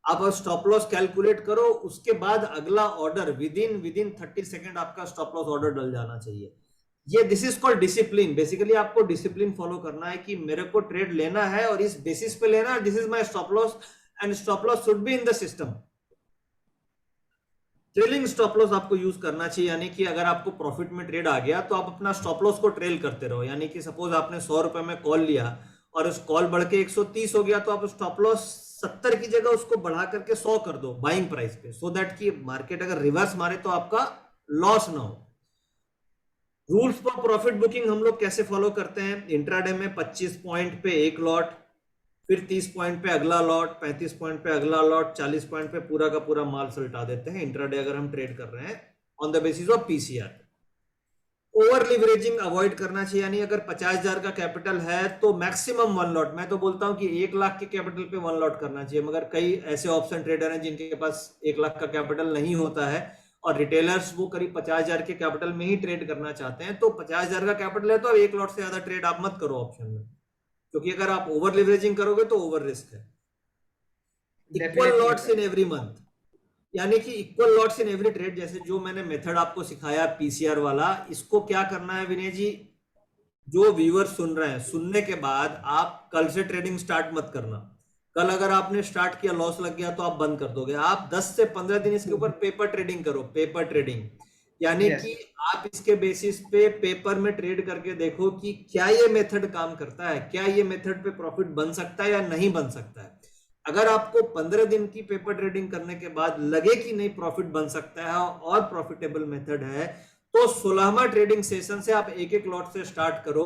आप स्टॉप लॉस कैलकुलेट करो, उसके बाद अगला ऑर्डर विद इन 30 सेकंड आपका स्टॉप लॉस ऑर्डर डल जाना चाहिए। ये this is called discipline. Basically आपको डिसिप्लिन फॉलो करना है कि मेरे को ट्रेड लेना है और इस बेसिस पे लेना है, this is my stop loss and stop loss should be in the system. Trailing stop loss आपको यूज करना चाहिए, यानी कि अगर आपको प्रॉफिट में ट्रेड आ गया तो आप अपना स्टॉप लॉस को ट्रेल करते रहो। यानी कि सपोज आपने 100 रुपए में कॉल लिया और उस कॉल बढ़ के 130 हो गया, तो आप स्टॉप लॉस 70 की जगह उसको बढ़ा करके 100 कर दो बाइंग प्राइस पे, सो दैट कि मार्केट अगर रिवर्स मारे तो आपका लॉस ना हो। रूल्स फॉर प्रॉफिट बुकिंग हम लोग कैसे फॉलो करते हैं? इंट्राडे में 25 पॉइंट पे एक लॉट, फिर 30 पॉइंट पे अगला लॉट, 35 पॉइंट पे अगला लॉट, 40 पॉइंट पे पूरा का पूरा माल सल्टा देते हैं इंट्राडे अगर हम ट्रेड कर रहे हैं on the basis of PCR. Over leveraging avoid करना चाहिए, यानी अगर 50,000 का कैपिटल है तो मैक्सिमम 1 लॉट, मैं तो बोलता हूं कि 1 लाख के कैपिटल पे 1 लॉट करना चाहिए, मगर कई ऐसे ऑप्शन ट्रेडर हैं जिनके पास 1 लाख का कैपिटल नहीं होता है और रिटेलर्स वो करीब 50,000 के कैपिटल में ही ट्रेड करना चाहते हैं, तो 50,000 का कैपिटल है तो अब 1 लॉट से ज्यादा ट्रेड आप मत करो ऑप्शन में, क्योंकि अगर आप ओवर लिवरेजिंग करोगे तो ओवर रिस्क है। Equal lots in every month, यानी कि equal lots in every trade, जैसे जो मैंने मेथड आपको सिखाया पीसीआर वाला, इसको क्या करना है विनय जी, जो व्यूअर सुन रहे हैं, सुनने के बाद आप कल से ट्रेडिंग स्टार्ट मत करना। कल अगर आपने स्टार्ट किया लॉस लग गया तो आप बंद कर दोगे। आप 10 से 15 दिन इसके ऊपर पेपर ट्रेडिंग करो, पेपर ट्रेडिंग, यानी कि आप इसके बेसिस पे पेपर में ट्रेड करके देखो कि क्या ये मेथड काम करता है, क्या ये मेथड पे प्रॉफिट बन सकता है या नहीं बन सकता है। अगर आपको 15 दिन की पेपर ट्रेडिंग करने के बाद लगे कि नहीं प्रॉफिट बन सकता है और प्रॉफिटेबल मेथड है, तो 16वां ट्रेडिंग सेशन से आप एक एक लॉट से स्टार्ट करो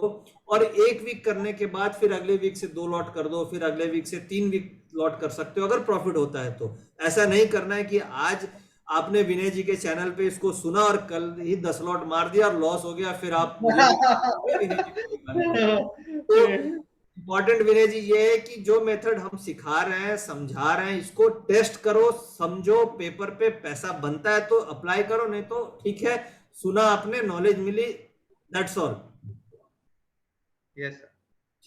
और 1 वीक करने के बाद फिर अगले वीक से 2 लॉट कर दो, फिर अगले वीक से 3 वीक लॉट कर सकते हो अगर प्रॉफिट होता है तो। ऐसा नहीं करना है कि आज आपने विनय जी के चैनल पे इसको सुना और कल ही 10 लॉट मार दिया और लॉस हो गया, फिर आप तो इंपॉर्टेंट विनय जी ये है कि जो मेथड हम सिखा रहे हैं, समझा रहे हैं, इसको टेस्ट करो, समझो, पेपर पे पैसा बनता है तो अप्लाई करो, नहीं तो ठीक है, सुना आपने, नॉलेज मिली, दैट्स ऑल। Yes sir.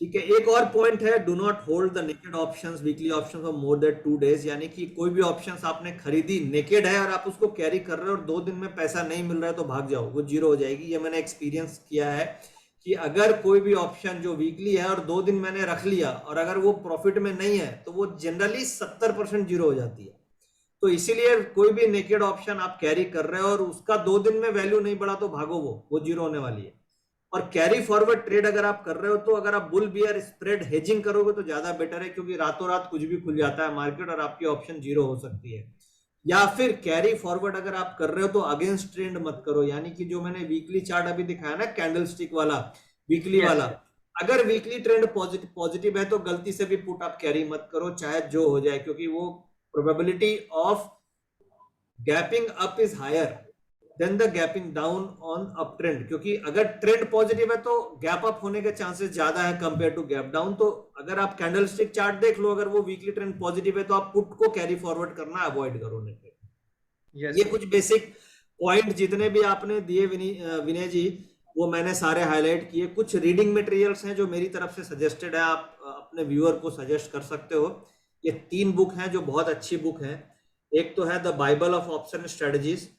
ठीक है, एक और पॉइंट है, do not hold the naked options, weekly options for more than 2 days, यानी कि कोई भी ऑप्शंस आपने खरीदी नेकेड है और आप उसको कैरी कर रहे हो और 2 दिन में पैसा नहीं मिल रहा है तो भाग जाओ, वो जीरो हो जाएगी। ये मैंने एक्सपीरियंस किया है कि अगर कोई भी ऑप्शन जो वीकली है और 2 दिन मैंने रख लिया और अगर वो प्रॉफिट में नहीं है तो वो जनरली 70% जीरो हो जाती है। तो इसीलिए कोई भी नेकेड ऑप्शन आप कैरी कर रहे हो और उसका 2 दिन में वैल्यू नहीं बढ़ा तो भागो, वो जीरो होने वाली है। और कैरी फॉरवर्ड ट्रेड अगर आप कर रहे हो तो अगर आप बुल बियर स्प्रेड हेजिंग करोगे तो ज्यादा बेटर है, क्योंकि रातों रात कुछ भी खुल जाता है मार्केट और आपकी ऑप्शन जीरो हो सकती है। या फिर कैरी फॉरवर्ड अगर आप कर रहे हो तो अगेंस्ट ट्रेंड मत करो, यानी कि जो मैंने वीकली चार्ट अभी दिखाया ना, कैंडल स्टिक वाला वीकली वाला, अगर वीकली ट्रेंड पॉजिटिव है तो गलती से भी पुट आप कैरी मत करो, चाहे जो हो जाए, क्योंकि वो probability of gapping up is higher than the gapping down on up trend, क्योंकि अगर ट्रेंड पॉजिटिव है तो गैप अप होने के चांसेस ज्यादा है कंपेयर टू गैप डाउन। तो अगर आप कैंडल स्टिक चार्ट देख लो, अगर वो वीकली ट्रेंड पॉजिटिव है तो आप पुट को कैरी फॉरवर्ड करना अवॉइड करो। ये कुछ बेसिक पॉइंट जितने भी आपने दिए विनय जी, वो मैंने सारे हाईलाइट किए। कुछ रीडिंग मटेरियल्स हैं जो मेरी तरफ से सजेस्टेड है, आप अपने व्यूअर को सजेस्ट कर सकते हो। ये 3 बुक हैं जो बहुत अच्छी बुक हैं। एक तो है the Bible of option strategies,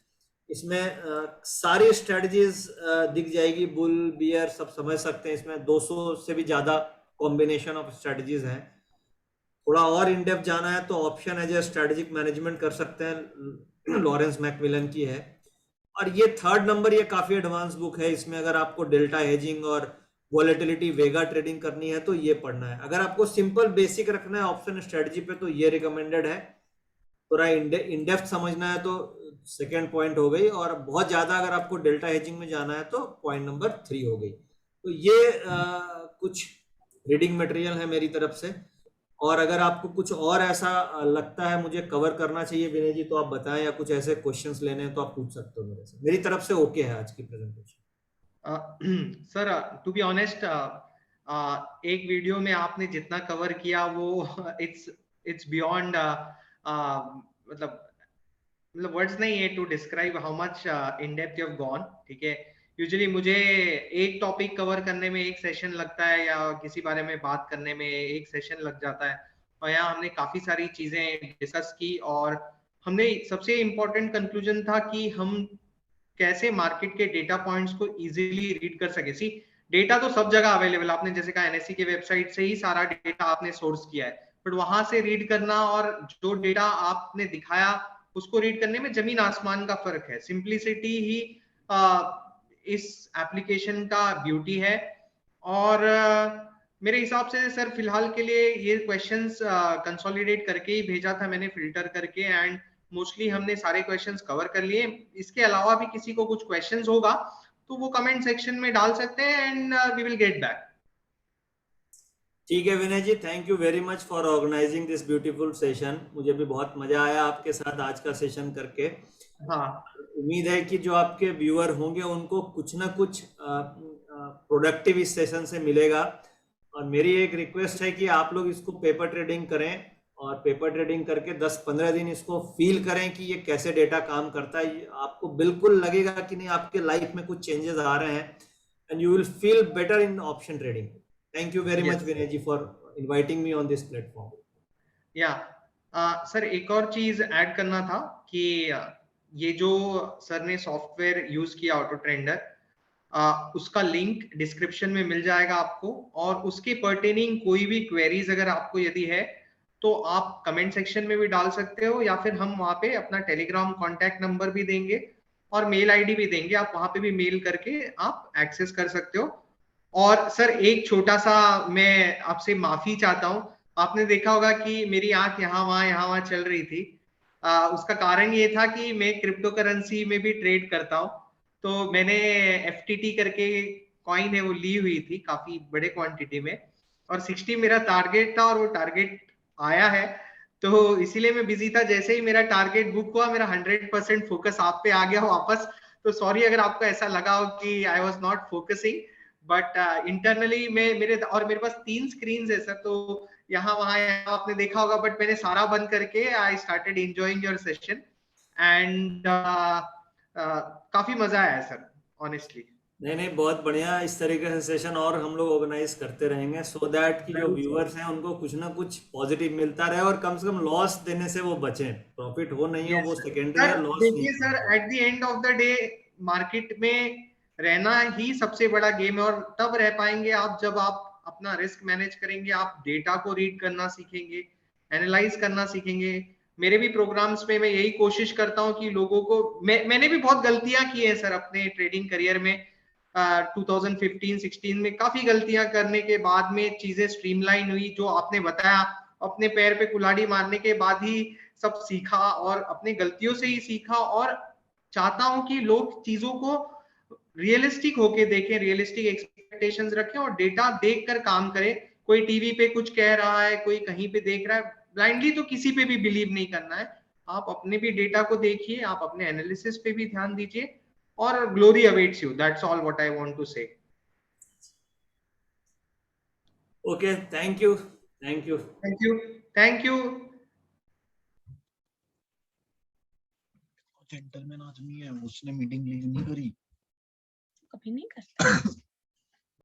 इसमें सारी स्ट्रेटजीज दिख जाएगी, बुल बियर सब समझ सकते हैं। इसमें 200 से भी ज्यादा कॉम्बिनेशन ऑफ स्ट्रेटजीज हैं। थोड़ा और इन डेप्थ जाना है तो option as a strategic management कर सकते हैं, लॉरेंस मैकमिलन की है। और ये 3rd नंबर, ये काफी एडवांस बुक है, इसमें अगर आपको डेल्टा हेजिंग और वॉलेटिलिटी वेगा ट्रेडिंग करनी है तो ये पढ़ना है। अगर आपको सिंपल बेसिक रखना है ऑप्शन स्ट्रेटजी पे तो ये रिकमेंडेड है। थोड़ा इन डेप्थ समझना है तो 2nd पॉइंट हो गई, और बहुत ज्यादा अगर आपको डेल्टा हेजिंग में जाना है तो पॉइंट नंबर 3 हो गई। तो ये कुछ रीडिंग मटेरियल है मेरी तरफ से। और अगर आपको कुछ और ऐसा लगता है मुझे कवर करना चाहिए विनय जी तो आप बताएं, या कुछ ऐसे क्वेश्चंस लेने हैं तो आप पूछ सकते हो मेरे से। मेरी तरफ से ओके है आज की presentation. Sir to be honest, एक वीडियो में आपने जितना कवर किया वो इट्स बियॉन्ड, मतलब वर्ड्स नहीं है to describe how much in depth you have gone. ठीक है, यूजुअली मुझे एक टॉपिक कवर करने में 1 सेशन लगता है या किसी बारे में बात करने में 1 सेशन लग जाता है, और यहाँ हमने काफी सारी चीजें डिस्कस की और हमने सबसे इम्पोर्टेंट कंक्लूजन था कि हम कैसे मार्केट के डेटा पॉइंट्स को इजीली रीड कर सके। सी डेटा तो सब जगह अवेलेबल, आपने जैसे कहा एनएससी के वेबसाइट से ही सारा डेटा आपने सोर्स किया है, बट वहां से रीड करना और जो डेटा आपने दिखाया उसको रीड करने में जमीन आसमान का फर्क है। सिंप्लिसिटी ही इस एप्लीकेशन का ब्यूटी है। और मेरे हिसाब से सर फिलहाल के लिए ये क्वेश्चंस कंसोलिडेट करके ही भेजा था मैंने, फिल्टर करके, एंड मोस्टली हमने सारे क्वेश्चंस कवर कर लिए। इसके अलावा भी किसी को कुछ क्वेश्चंस होगा तो वो कमेंट सेक्शन में डाल सकते हैं and we will get back. ठीक है Vinay ji, thank you very much for organising this beautiful session. मुझे भी बहुत मजा आया आपके साथ आज का सेशन करके। हाँ, उम्मीद है कि जो आपके व्यूअर होंगे उनको कुछ ना कुछ प्रोडक्टिव इस सेशन से मिलेगा। और मेरी एक रिक्वेस्ट है कि आप लोग इसको पेपर ट्रेडिंग करें, और पेपर ट्रेडिंग करके 10-15 दिन इसको फील करें कि ये कैसे डेटा काम करता है। आपको बिल्कुल लगेगा कि नहीं आपके लाइफ में कुछ चेंजेस आ रहे हैं, and you will feel better in option trading. Thank you very much Vinay ji for inviting me on this platform. या सर एक और चीज ऐड करना था कि ये जो सर ने सॉफ्टवेयर यूज किया ऑटो ट्रेंडर, उसका लिंक डिस्क्रिप्शन में मिल जाएगा आपको। और उसके पर्टेनिंग कोई भी क्वेरीज अगर आपको यदि है तो आप कमेंट सेक्शन में भी डाल सकते हो, या फिर हम वहां पे अपना टेलीग्राम कॉन्टैक्ट नंबर भी देंगे और मेल आईडी भी देंगे, आप वहां पे भी मेल करके आप एक्सेस कर सकते हो। और सर एक छोटा सा मैं आपसे माफी चाहता हूँ, आपने देखा होगा कि मेरी आंख यहाँ वहां चल रही थी। उसका कारण ये था कि मैं क्रिप्टो करेंसी में भी ट्रेड करता हूँ, तो मैंने FTT करके कॉइन है वो ली हुई थी काफी बड़े क्वांटिटी में, और 60 मेरा टारगेट था और वो टारगेट आया है। तो इसीलिए मैं बिजी था। जैसे ही मेरा टारगेट बुक हुआ मेरा 100% फोकस आप पे आ गया वापस। तो सॉरी अगर आपको ऐसा लगा हो कि I was not focusing, but internally मेरे पास 3 स्क्रीन है सर, तो यहाँ आपने देखा होगा, बट मैंने सारा बंद करके I started enjoying your session and काफी मजा आया सर ऑनेस्टली। नहीं नहीं, बहुत बढ़िया। इस तरीके से सेशन और हम लोग ऑर्गेनाइज करते रहेंगे सो दैट कि जो व्यूअर्स हैं उनको कुछ ना कुछ पॉजिटिव मिलता रहे, और कम से कम लॉस देने से वो बचें। प्रॉफिट हो नहीं हो वो सेकेंडरी है, सर लॉस नहीं देखिए sir, at the end of the day market में रहना ही सबसे बड़ा गेम है, और तब रह पाएंगे आप जब आप अपना रिस्क मैनेज करेंगे, आप डेटा को रीड करना सीखेंगे, एनालाइज करना सीखेंगे। मेरे भी प्रोग्राम्स में मैं यही कोशिश करता हूं कि लोगों को, मैंने भी बहुत गलतियां की है सर अपने ट्रेडिंग करियर में। 2015-16 में काफी गलतियां करने के बाद में चीजें स्ट्रीमलाइन हुई। जो आपने बताया, अपने पैर पे कुल्हाड़ी मारने के बाद ही सब सीखा और अपनी गलतियों से ही सीखा। और चाहता हूं कि लोग चीजों को रियलिस्टिक होके देखें, रियलिस्टिक एक्सपेक्टेशंस रखें और डेटा देखकर काम करें। कोई टीवी पे कुछ कह रहा है, कोई कहीं पे देख रहा है, ब्लाइंडली तो किसी पे भी बिलीव नहीं करना है। आप अपने भी डेटा को देखिए, आप अपने एनालिसिस पे भी ध्यान दीजिए, और glory awaits you. That's all what I want to say. Okay, thank you, thank you. Thank you, thank you. Gentleman आदमी है, उसने मीटिंग लीव नहीं करी। कभी नहीं करता।